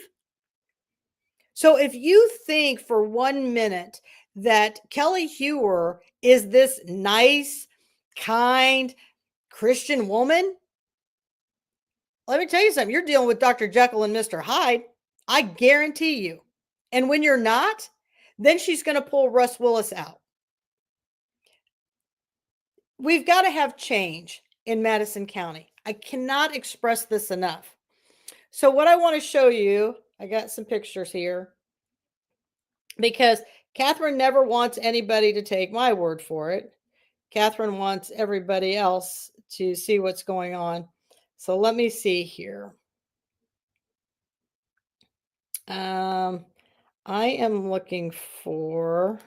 So if you think for 1 minute that Kelly Hewer is this nice, kind Christian woman, let me tell you something. You're dealing with Dr. Jekyll and Mr. Hyde. I guarantee you. And when you're not, then she's going to pull Russ Willis out. We've got to have change in Madison County. I cannot express this enough. So what I want to show you, I got some pictures here, because Katherine never wants anybody to take my word for it. Katherine wants everybody else to see what's going on. So let me see here. I am looking for,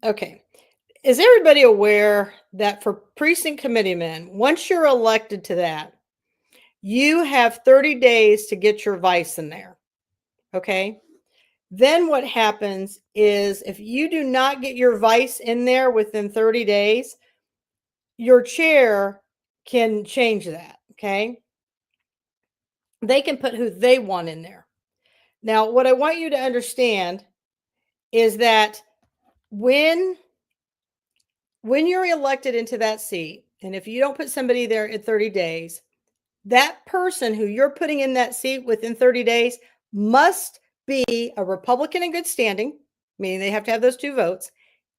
okay. Is everybody aware that for precinct committeemen, once you're elected to that, you have 30 days to get your vice in there, okay? Then what happens is if you do not get your vice in there within 30 days, your chair can change that, okay? They can put who they want in there. Now, what I want you to understand is that when you're elected into that seat, and if you don't put somebody there in 30 days, that person who you're putting in that seat within 30 days must be a Republican in good standing, meaning they have to have those 2 votes,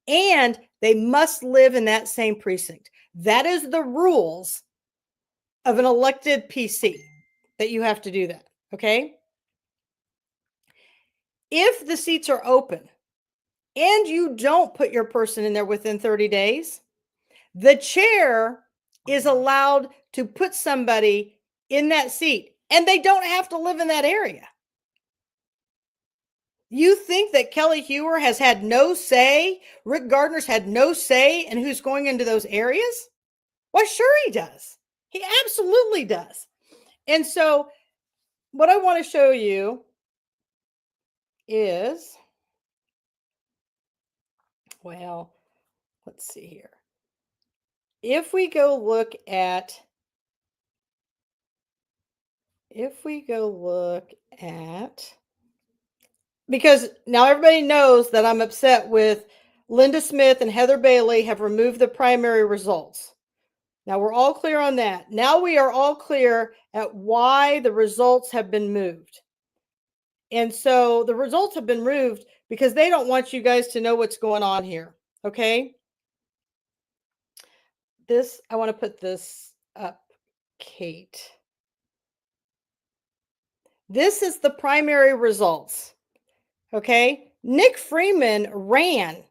and they must live in that same precinct. That is the rules of an elected PC, that you have to do that, okay? If the seats are open and you don't put your person in there within 30 days, the chair is allowed to put somebody in that seat, and they don't have to live in that area. You think that Kelly Hewer has had no say, Rick Gardner's had no say in who's going into those areas? Why, sure he does. He absolutely does. And so what I want to show you is, well, let's see here. If we go look at, because now everybody knows that I'm upset with Linda Smith and Heather Bailey have removed the primary results. Now we're all clear on that. Now we are all clear at why the results have been moved. And so the results have been moved because they don't want you guys to know what's going on here. Okay. I want to put this up, Kate. This is the primary results. Okay. Nick Freeman ran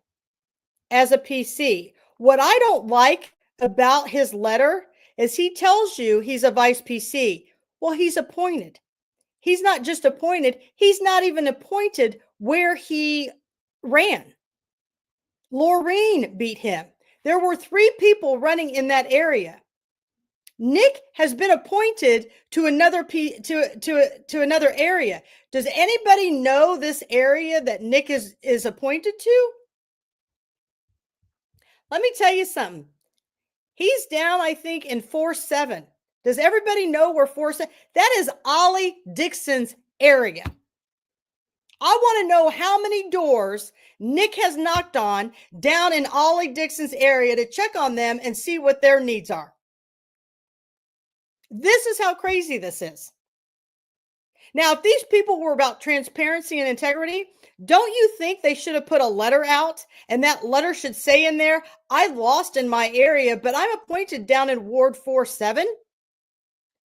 as a PC. What I don't like about his letter is he tells you he's a vice PC. Well, he's appointed. He's not just appointed. He's not even appointed where he ran. Laureen beat him. There were 3 people running in that area. Nick has been appointed to another to another area. Does anybody know this area that Nick is appointed to? Let me tell you something. He's down, I think, in 4-7. Does everybody know where 4-7? That is Ollie Dixon's area. I want to know how many doors Nick has knocked on down in Ollie Dixon's area to check on them and see what their needs are. This is how crazy this is. Now, if these people were about transparency and integrity, don't you think they should have put a letter out, and that letter should say in there, I lost in my area, but I'm appointed down in Ward 4-7,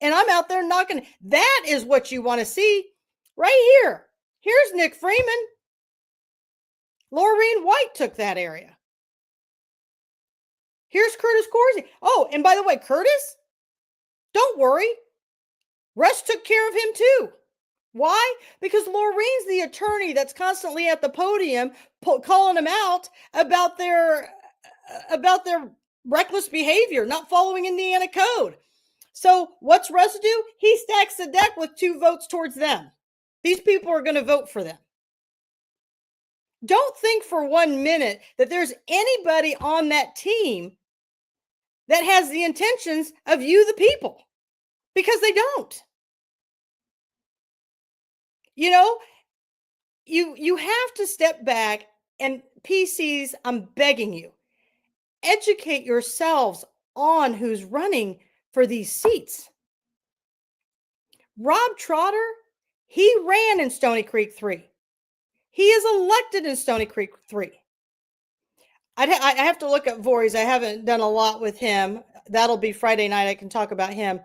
and I'm out there knocking. That is what you want to see right here. Here's Nick Freeman. Laureen White took that area. Here's Curtis Corsi. Oh, and by the way, Curtis, don't worry. Russ took care of him too. Why? Because Laureen's the attorney that's constantly at the podium calling them out about their reckless behavior, not following Indiana code. So what's Russ do? He stacks the deck with 2 votes towards them. These people are going to vote for them. Don't think for 1 minute that there's anybody on that team that has the intentions of you, the people, because they don't. You know, you have to step back, and PCs, I'm begging you, educate yourselves on who's running for these seats. Rob Trotter, he ran in Stony Creek 3. He is elected in Stony Creek 3. I have to look at Voorhees. I haven't done a lot with him. That'll be Friday night. I can talk about him.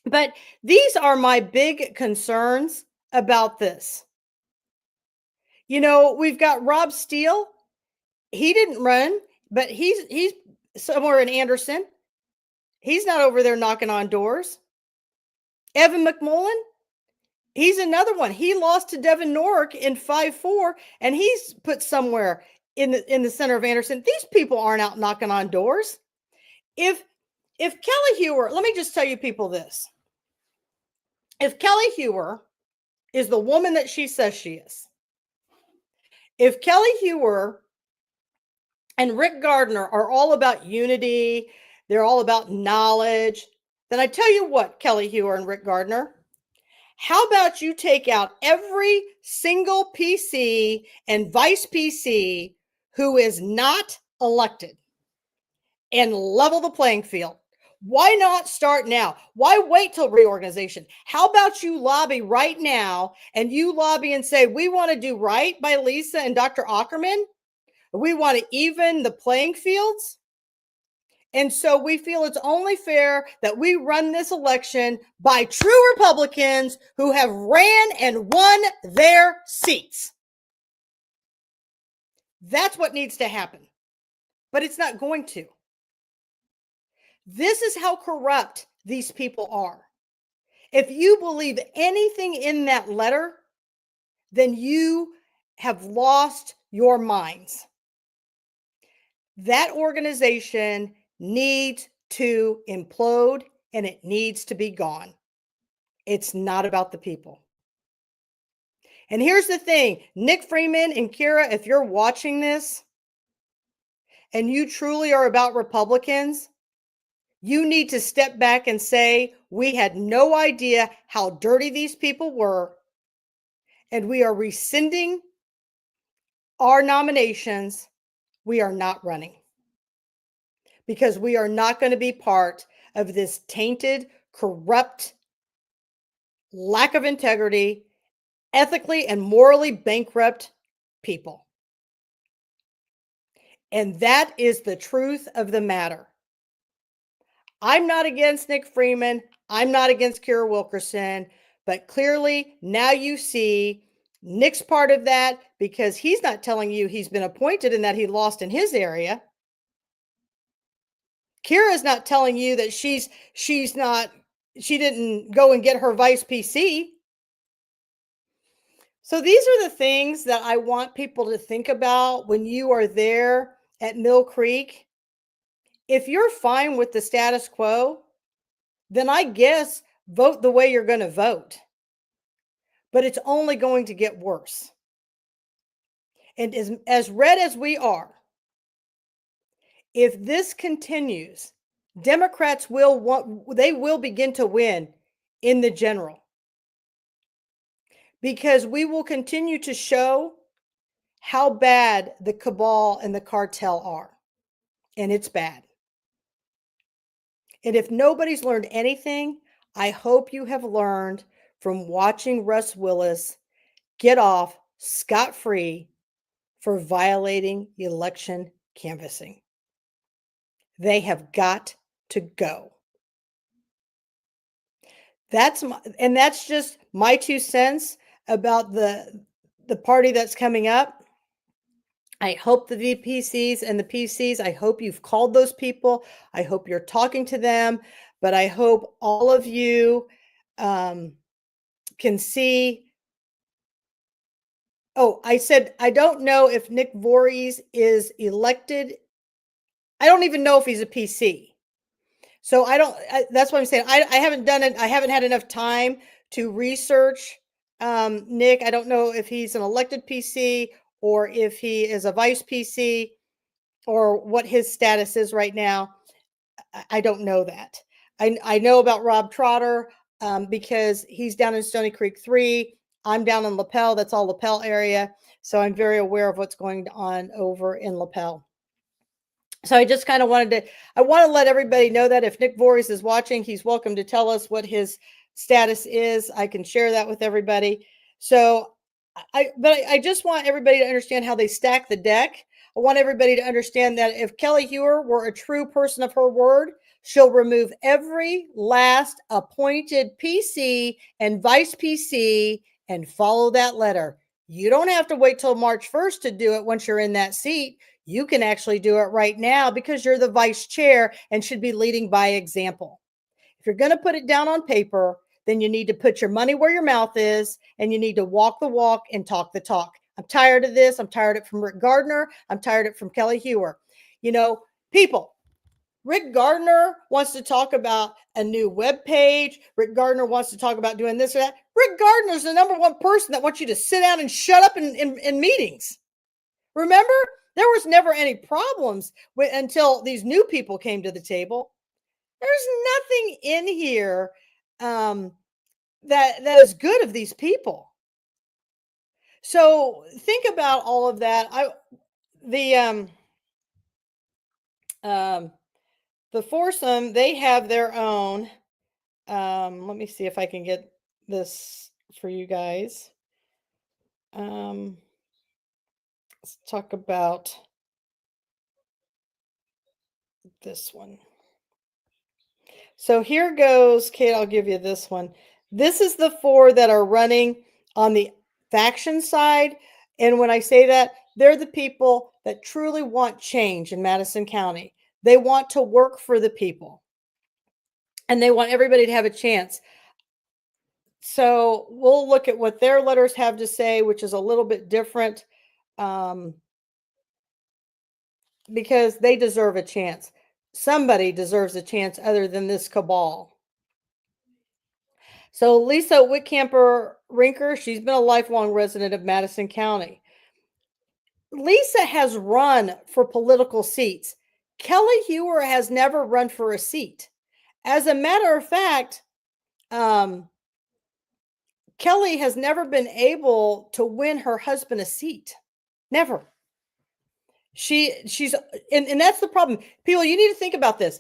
But these are my big concerns about this. You know, we've got Rob Steele. He didn't run, but he's somewhere in Anderson. He's not over there knocking on doors. Evan McMullen, he's another one. He lost to Devin Nork in 5-4, and he's put somewhere in the center of Anderson. These people aren't out knocking on doors. If Kelly Hewer, let me just tell you people this. If Kelly Hewer is the woman that she says she is, if Kelly Hewer and Rick Gardner are all about unity, they're all about knowledge, then I tell you what, Kelly Hewer and Rick Gardner, how about you take out every single PC and vice PC who is not elected and level the playing field? Why not start now? Why wait till reorganization? How about you lobby right now, and you lobby and say, we want to do right by Lisa and Dr. Ackerman. We want to even the playing fields. And so we feel it's only fair that we run this election by true Republicans who have ran and won their seats. That's what needs to happen. But it's not going to. This is how corrupt these people are. If you believe anything in that letter, then you have lost your minds. That organization needs to implode, and it needs to be gone. It's not about the people. And here's the thing, Nick Freeman and Kira, if you're watching this and you truly are about Republicans, you need to step back and say, we had no idea how dirty these people were, and we are rescinding our nominations. We are not running because we are not going to be part of this tainted, corrupt, lack of integrity, ethically and morally bankrupt people. And that is the truth of the matter. I'm not against Nick Freeman. I'm not against Kira Wilkerson, but clearly now you see Nick's part of that because he's not telling you he's been appointed and that he lost in his area. Kira's not telling you that she didn't go and get her vice PC. So these are the things that I want people to think about when you are there at Mill Creek. If you're fine with the status quo, then I guess vote the way you're going to vote. But it's only going to get worse. And as red as we are, if this continues, Democrats will begin to win in the general. Because we will continue to show how bad the cabal and the cartel are. And it's bad. And if nobody's learned anything, I hope you have learned from watching Russ Willis get off scot-free for violating election canvassing. They have got to go. That's just my 2 cents about the party that's coming up. I hope the VPCs and the PCs, I hope you've called those people. I hope you're talking to them, but I hope all of you can see. Oh, I said, I don't know if Nick Voorhees is elected. I don't even know if he's a PC. So that's what I'm saying. I haven't done it. I haven't had enough time to research Nick. I don't know if he's an elected PC or if he is a vice PC or what his status is right now. I don't know that. I know about Rob Trotter because he's down in Stony Creek 3. I'm down in Lapel. That's all Lapel area. So I'm very aware of what's going on over in Lapel. So I just kind of wanted to, I want to let everybody know that if Nick Voorhees is watching, he's welcome to tell us what his status is. I can share that with everybody. So I just want everybody to understand how they stack the deck. I want everybody to understand that if Kelly Hewer were a true person of her word, she'll remove every last appointed PC and vice PC and follow that letter. You don't have to wait till March 1st to do it once you're in that seat. You can actually do it right now because you're the vice chair and should be leading by example. If you're going to put it down on paper, then you need to put your money where your mouth is and you need to walk the walk and talk the talk. I'm tired of this. I'm tired of it from Rick Gardner. I'm tired of it from Kelly Hewer. You know, people, Rick Gardner wants to talk about a new web page. Rick Gardner wants to talk about doing this or that. Rick Gardner is the number one person that wants you to sit down and shut up in meetings. Remember? There was never any problems until these new people came to the table. There's nothing in here that is good of these people. So think about all of that. The foursome, they have their own. Let me see if I can get this for you guys. Let's talk about this one. So here goes, Kate, I'll give you this one. This is the 4 that are running on the faction side. And when I say that, they're the people that truly want change in Madison County. They want to work for the people. And they want everybody to have a chance. So we'll look at what their letters have to say, which is a little bit different because they deserve a chance. Somebody deserves a chance other than this cabal. So Lisa Whitcamper Rinker, she's been a lifelong resident of Madison County. Lisa has run for political seats. Kelly Hewer has never run for a seat. As a matter of fact, Kelly has never been able to win her husband a seat. Never. She's and that's the problem. People, you need to think about this.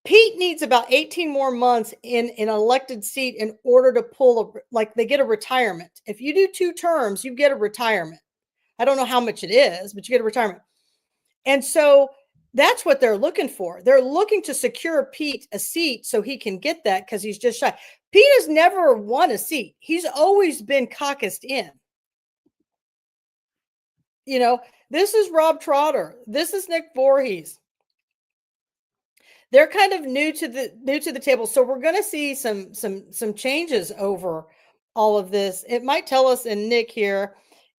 Pete needs about 18 more months in an elected seat in order to pull they get a retirement. If you do 2 terms, you get a retirement. I don't know how much it is, but you get a retirement. And so that's what they're looking for. They're looking to secure Pete a seat so he can get that because he's just shy. Pete has never won a seat. He's always been caucused in. You know, this is Rob Trotter. This is Nick Voorhees. They're kind of new to the table. So we're going to see some changes over all of this. It might tell us in Nick here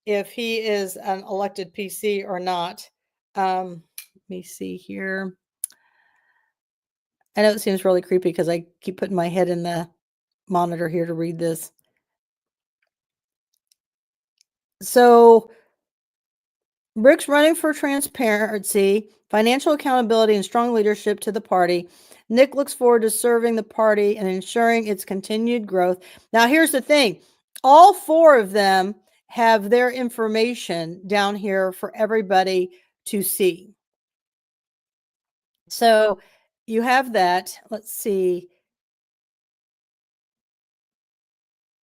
if he is an elected PC or not. Let me see here. I know it seems really creepy because I keep putting my head in the monitor here to read this. So Rick's running for transparency, financial accountability, and strong leadership to the party. Nick looks forward to serving the party and ensuring its continued growth. Now, here's the thing. All 4 of them have their information down here for everybody to see. So you have that. Let's see.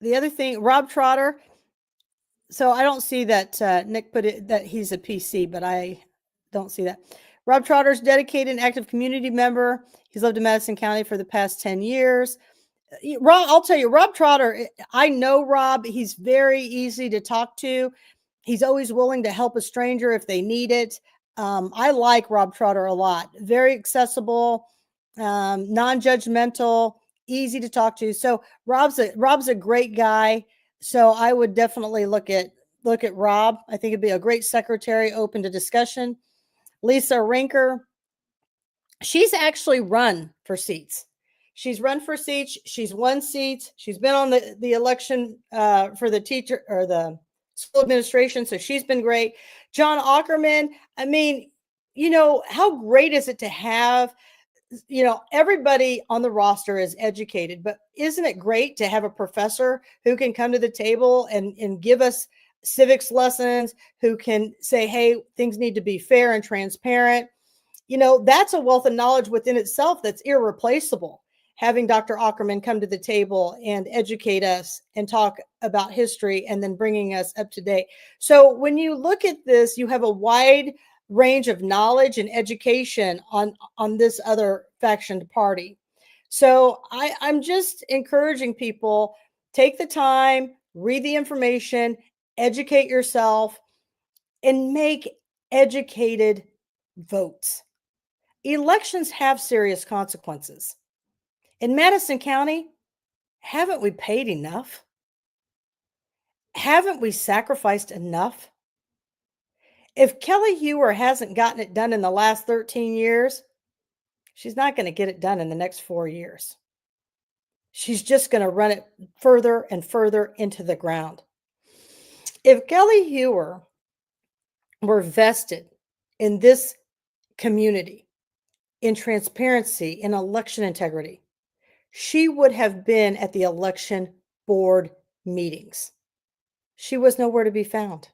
The other thing, Rob Trotter. So I don't see that Nick put it that he's a PC, but I don't see that. Rob Trotter's dedicated and active community member. He's lived in Madison County for the past 10 years. Rob, I'll tell you, Rob Trotter, I know Rob. He's very easy to talk to. He's always willing to help a stranger if they need it. I like Rob Trotter a lot. Very accessible, non-judgmental, easy to talk to. So Rob's a great guy. So I would definitely look at Rob. I think it'd be a great secretary, open to discussion. Lisa Rinker. she's actually run for seats. She's run for seats. She's won seats. She's been on the election for the teacher or the school administration. So she's been great. John Ackerman, I mean, how great is it to have, everybody on the roster is educated, but isn't it great to have a professor who can come to the table and give us civics lessons, who can say, hey, things need to be fair and transparent. That's a wealth of knowledge within itself that's irreplaceable. Having Dr. Ackerman come to the table and educate us and talk about history and then bringing us up to date. So when you look at this, you have a wide range of knowledge and education on this other factioned party. So I'm just encouraging people, take the time, read the information, educate yourself, and make educated votes. Elections have serious consequences. In Madison County, haven't we paid enough? Haven't we sacrificed enough? If Kelly Hewer hasn't gotten it done in the last 13 years, she's not going to get it done in the next 4 years. She's just going to run it further and further into the ground. If Kelly Hewer were vested in this community, in transparency, in election integrity, she would have been at the election board meetings. She was nowhere to be found.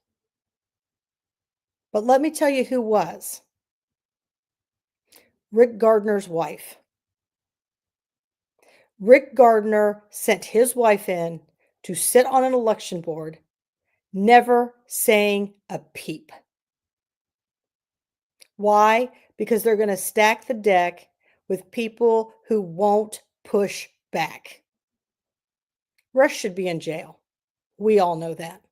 But let me tell you who was. Rick Gardner's wife. Rick Gardner sent his wife in to sit on an election board, never saying a peep. Why? Because they're going to stack the deck with people who won't push back. Russ should be in jail. We all know that.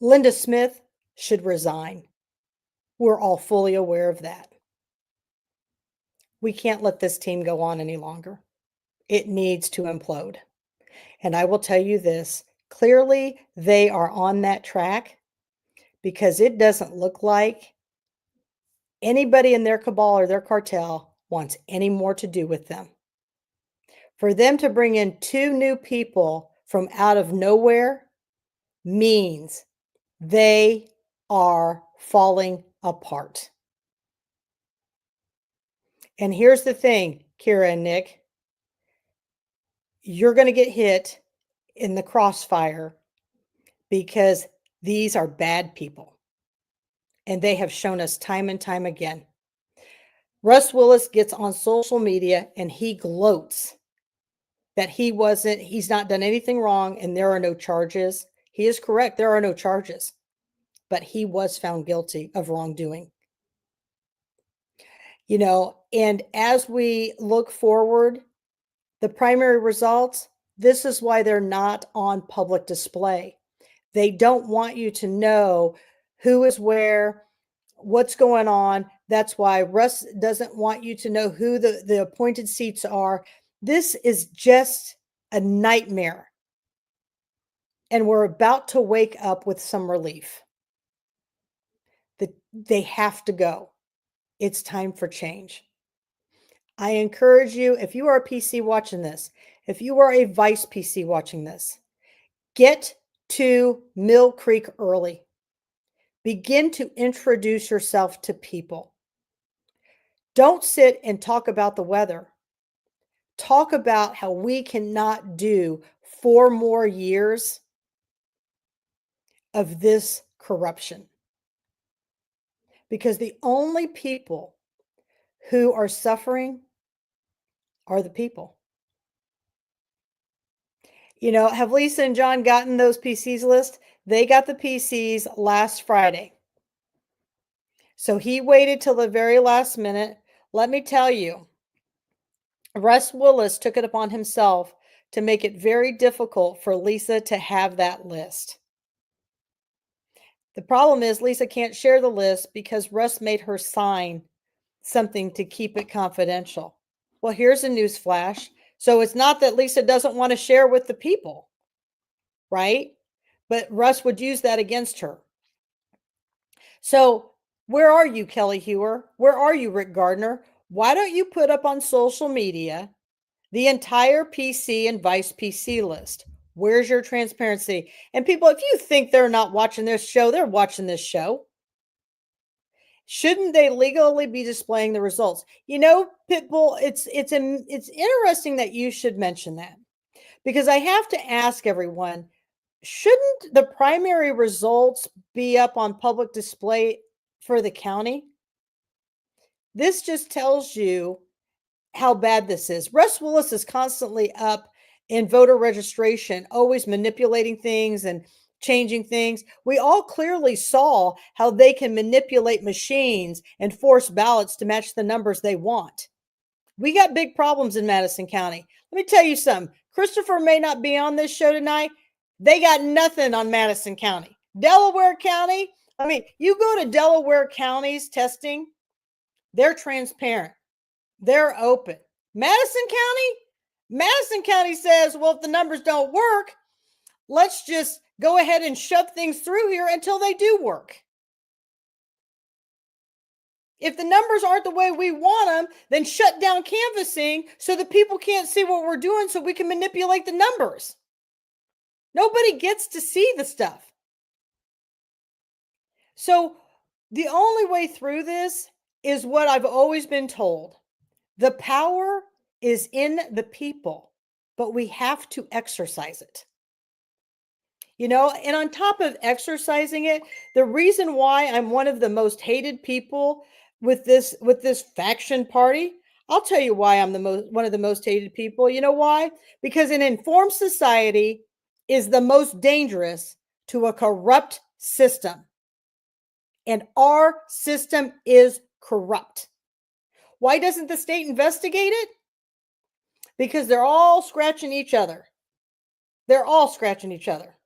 Linda Smith should resign. We're all fully aware of that. We can't let this team go on any longer. It needs to implode. And I will tell you this, clearly they are on that track, because it doesn't look like anybody in their cabal or their cartel wants any more to do with them. For them to bring in 2 new people from out of nowhere means they are falling apart. And here's the thing, Kira and Nick, you're going to get hit in the crossfire because these are bad people. And they have shown us time and time again. Russ Willis gets on social media and he gloats that he's not done anything wrong and there are no charges. He is correct. There are no charges, but he was found guilty of wrongdoing. And as we look forward, the primary results, this is why they're not on public display. They don't want you to know who is where, what's going on. That's why Russ doesn't want you to know who the appointed seats are. This is just a nightmare. And we're about to wake up with some relief. They have to go. It's time for change. I encourage you, if you are a PC watching this, if you are a vice PC watching this, get to Mill Creek early. Begin to introduce yourself to people. Don't sit and talk about the weather. Talk about how we cannot do 4 more years of this corruption. Because the only people who are suffering are the people. Have Lisa and John gotten those PCs list? They got the PCs last Friday. So he waited till the very last minute. Let me tell you, Russ Willis took it upon himself to make it very difficult for Lisa to have that list. The problem is Lisa can't share the list because Russ made her sign something to keep it confidential. Well, here's a news flash. So it's not that Lisa doesn't want to share with the people, right? But Russ would use that against her. So Where are you, Kelly Hewer? Where are you, Rick Gardner? Why don't you put up on social media the entire PC and vice PC list? Where's your transparency? And people, if you think they're not watching this show, they're watching this show. Shouldn't they legally be displaying the results? You know, Pitbull, it's interesting that you should mention that, because I have to ask everyone, shouldn't the primary results be up on public display for the county? This just tells you how bad this is. Russ Willis is constantly up in voter registration, always manipulating things and changing things. We all clearly saw how they can manipulate machines and force ballots to match the numbers they want. We got big problems in Madison County. Let me tell you something. Kristopher may not be on this show tonight. They got nothing on Madison County. Delaware County, I mean, you go to Delaware County's testing, they're transparent. They're open. Madison County says, well, if the numbers don't work, let's just go ahead and shove things through here until they do work. If the numbers aren't the way we want them, then shut down canvassing so that people can't see what we're doing so we can manipulate the numbers. Nobody gets to see the stuff. So the only way through this is what I've always been told. The power is in the people, but we have to exercise it. You know, and on top of exercising it, the reason why I'm one of the most hated people with this faction party, I'll tell you why I'm one of the most hated people. You know why? Because an informed society is the most dangerous to a corrupt system. And our system is corrupt. Why doesn't the state investigate it? Because they're all scratching each other. They're all scratching each other.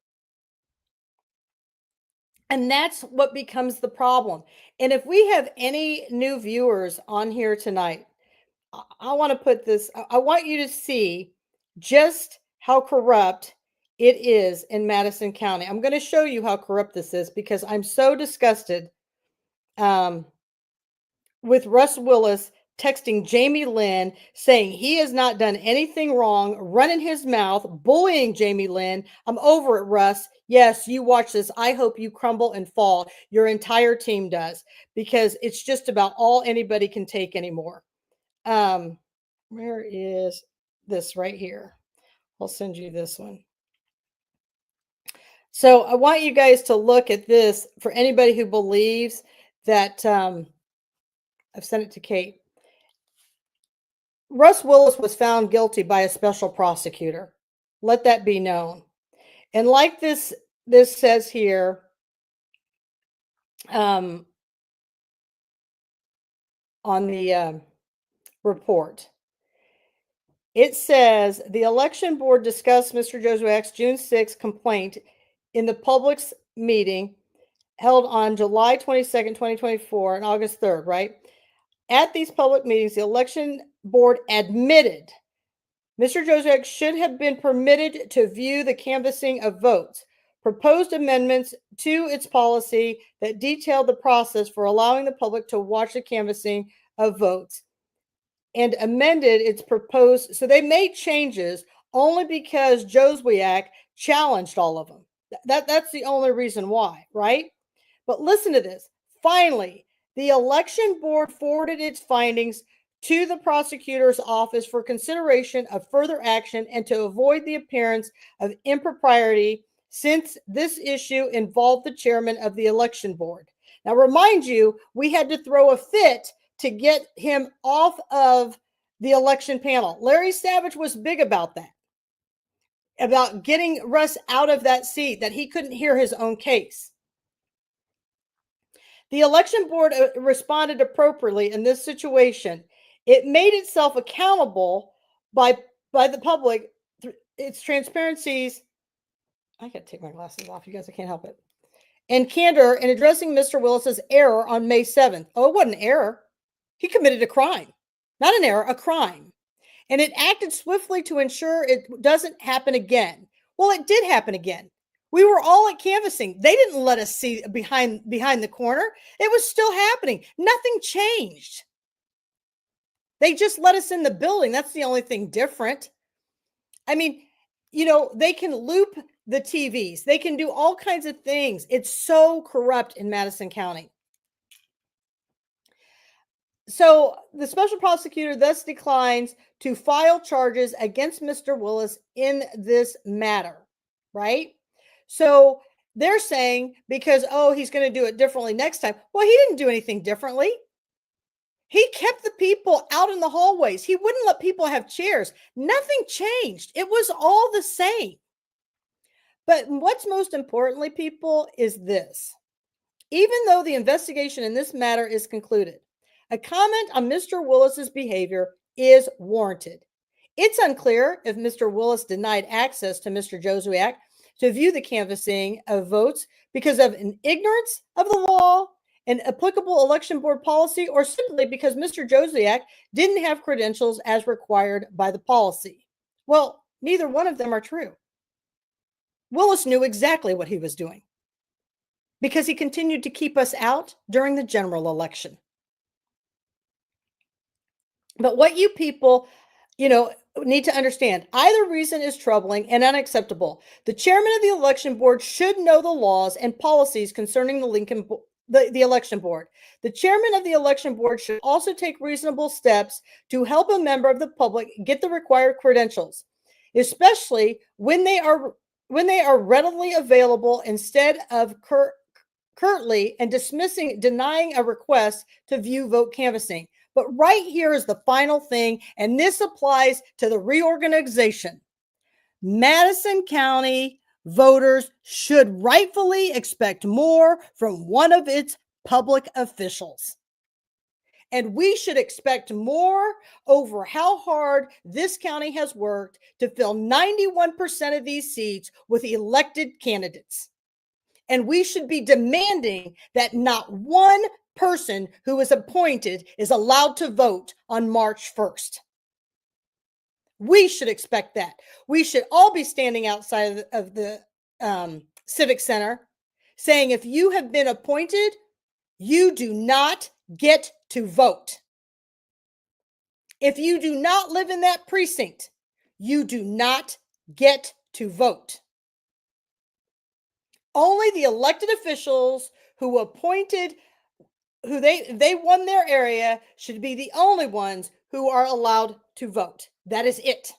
And that's what becomes the problem. And if we have any new viewers on here tonight, I want to put this, I want you to see just how corrupt it is in Madison County. I'm going to show you how corrupt this is because I'm so disgusted with Russ Willis texting Jamie Lynn saying he has not done anything wrong, running his mouth, bullying Jamie Lynn. I'm over it, Russ. Yes, you watch this. I hope you crumble and fall. Your entire team does, because it's just about all anybody can take anymore. Where is this right here? I'll send you this one. So I want you guys to look at this for anybody who believes that I've sent it to Kate. Russ Willis was found guilty by a special prosecutor. Let that be known. And like this says here, on the report, it says the election board discussed Mr. Josuak's June 6th complaint in the public's meeting held on July 22nd, 2024 and August 3rd, right? At these public meetings, the election board admitted Mr. Josuak should have been permitted to view the canvassing of votes, proposed amendments to its policy that detailed the process for allowing the public to watch the canvassing of votes, and amended its proposed. So they made changes only because Josuak challenged all of them. That's the only reason why, right? But listen to this. Finally, the election board forwarded its findings to the prosecutor's office for consideration of further action and to avoid the appearance of impropriety, since this issue involved the chairman of the election board. Now, remind you, we had to throw a fit to get him off of the election panel. Larry Savage was big about that, about getting Russ out of that seat, that he couldn't hear his own case. The election board responded appropriately in this situation. It made itself accountable by the public through its transparencies. I got to take my glasses off, you guys. I can't help it. And candor in addressing Mr. Willis's error on May 7th. Oh, it wasn't an error. He committed a crime. Not an error, a crime. And it acted swiftly to ensure it doesn't happen again. Well, it did happen again. We were all at canvassing. They didn't let us see behind the corner. It was still happening. Nothing changed. They just let us in the building. That's the only thing different. I mean, they can loop the TVs. They can do all kinds of things. It's so corrupt in Madison County. So the special prosecutor thus declines to file charges against Mr. Willis in this matter, right? So they're saying because, he's going to do it differently next time. Well, he didn't do anything differently. He kept the people out in the hallways. He wouldn't let people have chairs. Nothing changed. It was all the same. But what's most importantly, people, is this. Even though the investigation in this matter is concluded, a comment on Mr. Willis's behavior is warranted. It's unclear if Mr. Willis denied access to Mr. Joswiak to view the canvassing of votes because of an ignorance of the law, an applicable election board policy, or simply because Mr. Joswiak didn't have credentials as required by the policy. Well, neither one of them are true. Willis knew exactly what he was doing because he continued to keep us out during the general election. But what you people, need to understand, either reason is troubling and unacceptable. The chairman of the election board should know the laws and policies concerning the election board. The chairman of the election board should also take reasonable steps to help a member of the public get the required credentials, especially when they are readily available, instead of curtly and denying a request to view vote canvassing. But right here is the final thing, and this applies to the reorganization. Madison County voters should rightfully expect more from one of its public officials. And we should expect more over how hard this county has worked to fill 91% of these seats with elected candidates. And we should be demanding that not one person who is appointed is allowed to vote on March 1st. We should expect that. We should all be standing outside of the Civic Center saying, if you have been appointed, you do not get to vote. If you do not live in that precinct, you do not get to vote. Only the elected officials who they won their area should be the only ones who are allowed to vote. That is it.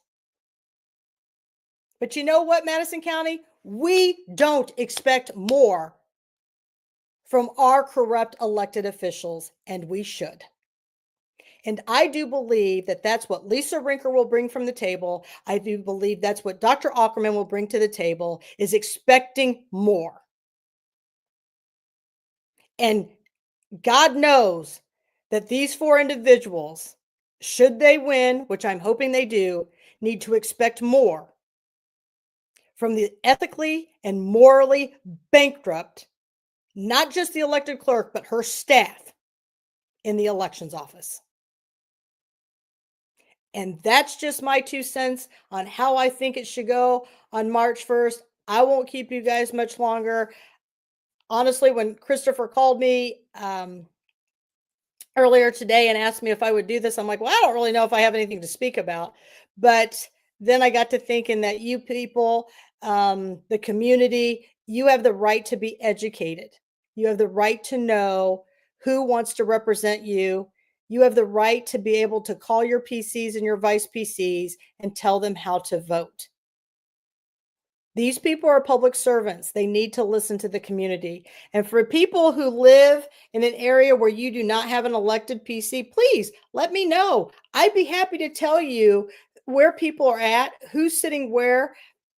But you know what, Madison County? We don't expect more from our corrupt elected officials, and we should. And I do believe that that's what Lisa Rinker will bring from the table. I do believe that's what Dr. Ackerman will bring to the table, is expecting more. And God knows that these four individuals, should they win, which I'm hoping they do, need to expect more from the ethically and morally bankrupt, not just the elected clerk, but her staff in the elections office. And that's just my 2 cents on how I think it should go on March 1st. I won't keep you guys much longer. Honestly, when Kristopher called me earlier today and asked me if I would do this, I'm like, well, I don't really know if I have anything to speak about. But then I got to thinking that you people, the community, you have the right to be educated. You have the right to know who wants to represent you. You have the right to be able to call your PCs and your vice PCs and tell them how to vote. These people are public servants. They need to listen to the community. And for people who live in an area where you do not have an elected PC, please let me know. I'd be happy to tell you where people are at, who's sitting where,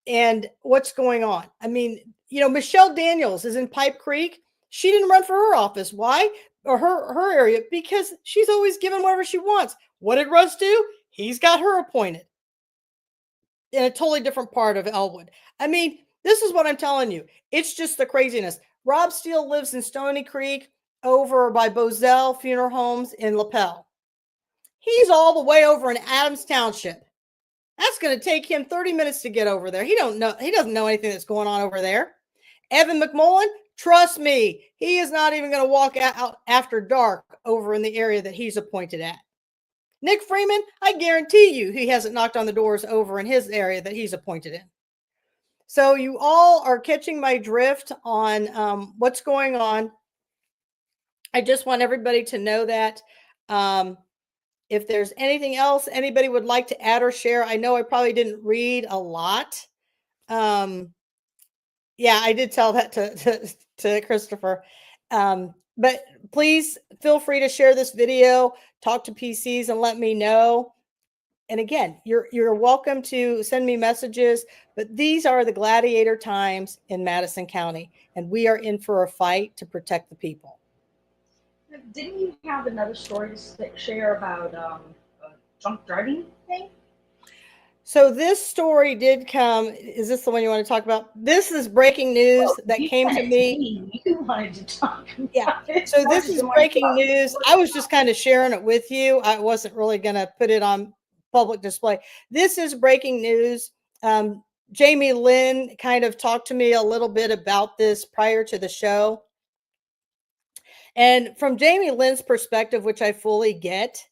and what's going on. I mean, Michelle Daniels is in Pipe Creek. She didn't run for her office. Why? Or her area, because she's always given whatever she wants. What did Russ do? He's got her appointed in a totally different part of Elwood. I mean, this is what I'm telling you. It's just the craziness. Rob Steele lives in Stony Creek over by Bozell Funeral Homes in LaPel. He's all the way over in Adams Township. That's going to take him 30 minutes to get over there. He doesn't know anything that's going on over there. Evan McMullen, trust me, he is not even going to walk out after dark over in the area that he's appointed at. Nick Freeman, I guarantee you he hasn't knocked on the doors over in his area that he's appointed in. So you all are catching my drift on what's going on. I just want everybody to know that. If there's anything else anybody would like to add or share, I know I probably didn't read a lot. Yeah, I did tell that to Kristopher. But please feel free to share this video, talk to PCs and let me know. And again, you're welcome to send me messages, but these are the gladiator times in Madison County, and we are in for a fight to protect the people. Didn't you have another story to share about a drunk driving thing? So this story did come. Is this the one you want to talk about? This is breaking news that came to me. You wanted to talk about yeah. it. So this is breaking news. I was just kind of sharing it with you. I wasn't really going to put it on public display. This is breaking news. Jamie Lynn kind of talked to me a little bit about this prior to the show. And from Jamie Lynn's perspective, which I fully get,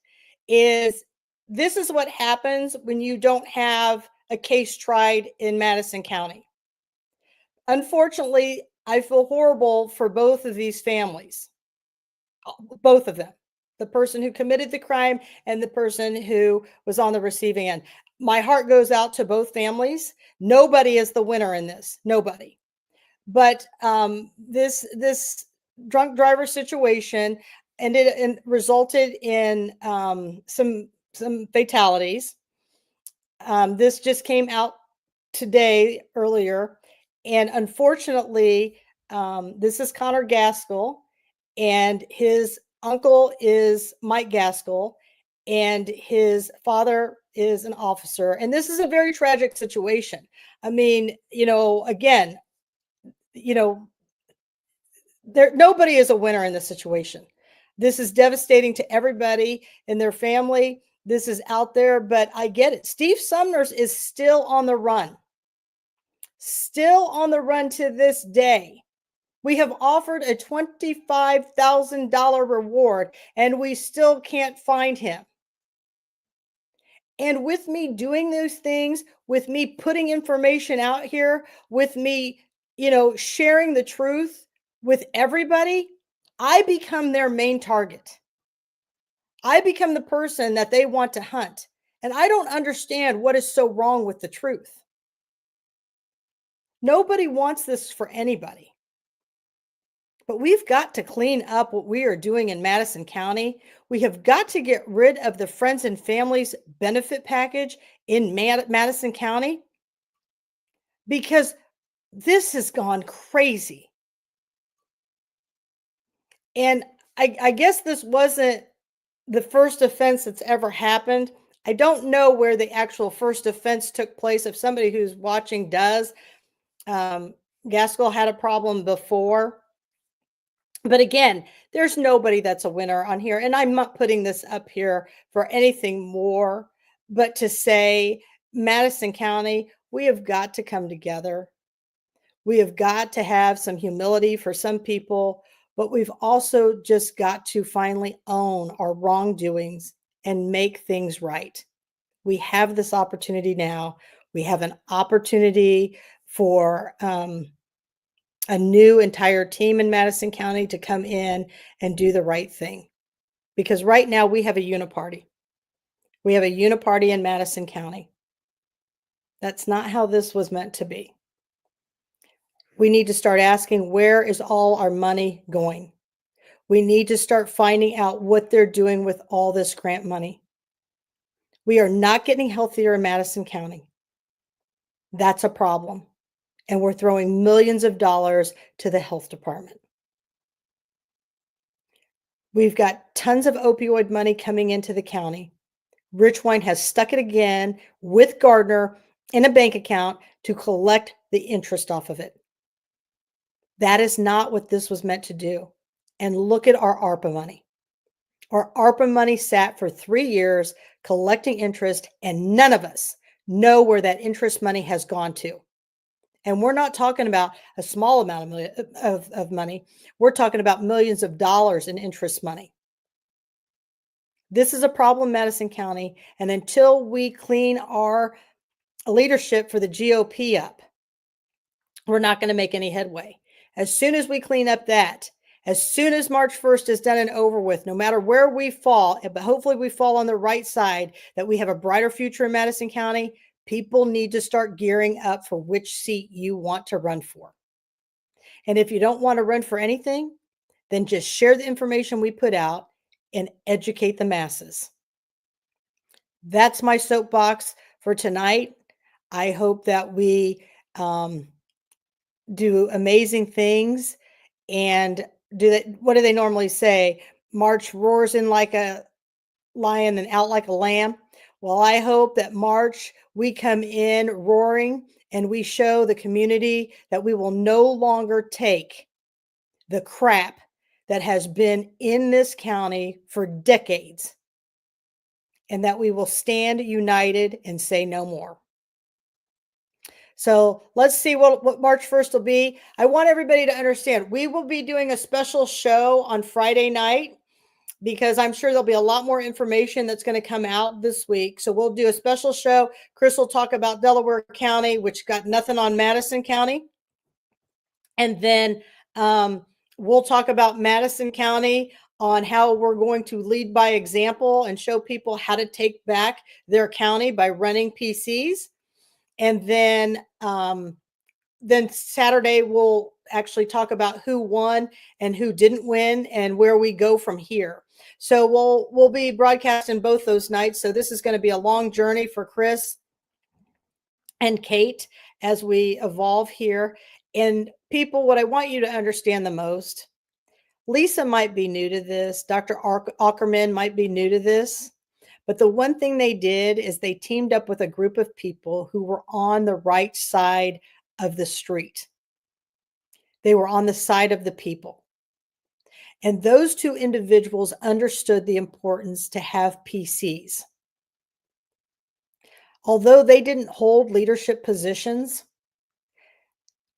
is this is what happens when you don't have a case tried in Madison County. Unfortunately, I feel horrible for both of these families, both of them, the person who committed the crime and the person who was on the receiving end. My heart goes out to both families. Nobody is the winner in this, nobody. But this drunk driver situation and resulted in some fatalities. This just came out today earlier, and unfortunately, this is Connor Gaskell, and his uncle is Mike Gaskell, and his father is an officer. And this is a very tragic situation. I mean, again, nobody is a winner in this situation. This is devastating to everybody and their family. This is out there, but I get it. Steve Sumners is still on the run. Still on the run to this day. We have offered a $25,000 reward, and we still can't find him. And with me doing those things, with me putting information out here, with me, sharing the truth with everybody, I become their main target. I become the person that they want to hunt. And I don't understand what is so wrong with the truth. Nobody wants this for anybody. But we've got to clean up what we are doing in Madison County. We have got to get rid of the friends and families benefit package in Madison County, because this has gone crazy. And I guess this wasn't the first offense that's ever happened. I don't know where the actual first offense took place. If somebody who's watching does, Gaskell had a problem before. But again, there's nobody that's a winner on here. And I'm not putting this up here for anything more, but to say, Madison County, we have got to come together. We have got to have some humility for some people, but we've also just got to finally own our wrongdoings and make things right. We have this opportunity now. We have an opportunity for a new entire team in Madison County to come in and do the right thing. Because right now we have a uniparty. We have a uniparty in Madison County. That's not how this was meant to be. We need to start asking, where is all our money going? We need to start finding out what they're doing with all this grant money. We are not getting healthier in Madison County. That's a problem. And we're throwing millions of dollars to the health department. We've got tons of opioid money coming into the county. Richwine has stuck it again with Gardner in a bank account to collect the interest off of it. That is not what this was meant to do. And look at our ARPA money. Our ARPA money sat for 3 years collecting interest, and none of us know where that interest money has gone to. And we're not talking about a small amount of money. We're talking about millions of dollars in interest money. This is a problem in Madison County. And until we clean our leadership for the GOP up, we're not going to make any headway. As soon as we clean up that, as soon as March 1st is done and over with, no matter where we fall, but hopefully we fall on the right side, that we have a brighter future in Madison County, people need to start gearing up for which seat you want to run for. And if you don't want to run for anything, then just share the information we put out and educate the masses. That's my soapbox for tonight. I hope that we do amazing things and do that. What do they normally say? March roars in like a lion and out like a lamb. Well, I hope that March we come in roaring and we show the community that we will no longer take the crap that has been in this county for decades, and that we will stand united and say no more. So let's see what March 1st will be. I want everybody to understand we will be doing a special show on Friday night, because I'm sure there'll be a lot more information that's going to come out this week. So we'll do a special show. Chris will talk about Delaware County, which got nothing on Madison County. And then we'll talk about Madison County on how we're going to lead by example and show people how to take back their county by running PCs. And then Saturday we'll actually talk about who won and who didn't win and where we go from here. So we'll be broadcasting both those nights. So this is going to be a long journey for Chris and Kate as we evolve here. And people, what I want you to understand the most, Lisa might be new to this. Dr. Ackerman might be new to this. But the one thing they did is they teamed up with a group of people who were on the right side of the street. They were on the side of the people. And those two individuals understood the importance to have PCs. Although they didn't hold leadership positions,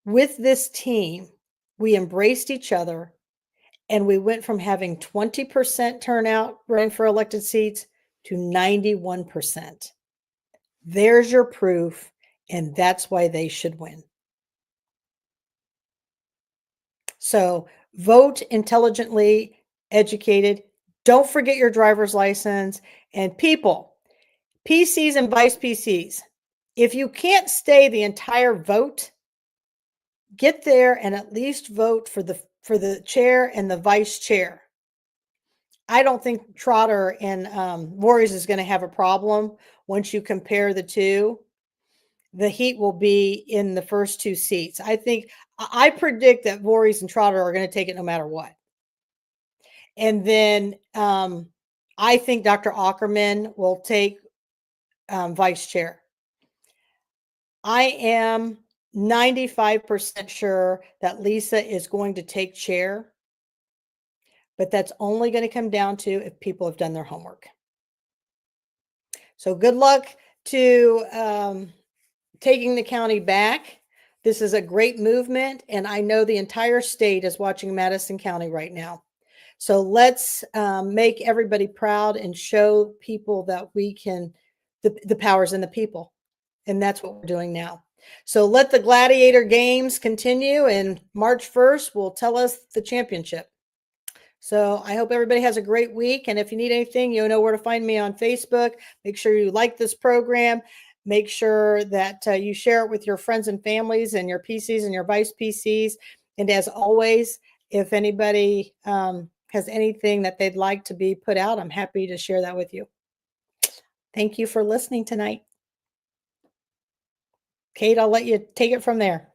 with this team, we embraced each other, and we went from having 20% turnout running for elected seats to 91%. There's your proof, and that's why they should win. So vote intelligently, educated. Don't forget your driver's license. And people, PCs and vice PCs, if you can't stay the entire vote, get there and at least vote for the chair and the vice chair. I don't think Trotter and Voorhees is going to have a problem once you compare the two. The heat will be in the first two seats. I predict that Voorhees and Trotter are going to take it no matter what. And then I think Dr. Ackerman will take vice chair. I am 95% sure that Lisa is going to take chair, but that's only going to come down to if people have done their homework. So good luck to taking the county back. This is a great movement, and I know the entire state is watching Madison County right now. So let's make everybody proud and show people that we can, the power's in the people. And that's what we're doing now. So let the Gladiator games continue, and March 1st will tell us the championship. So I hope everybody has a great week. And if you need anything, you know where to find me on Facebook. Make sure you like this program. Make sure that you share it with your friends and families and your PCs and your vice PCs. And as always, if anybody has anything that they'd like to be put out, I'm happy to share that with you. Thank you for listening tonight. Kate, I'll let you take it from there.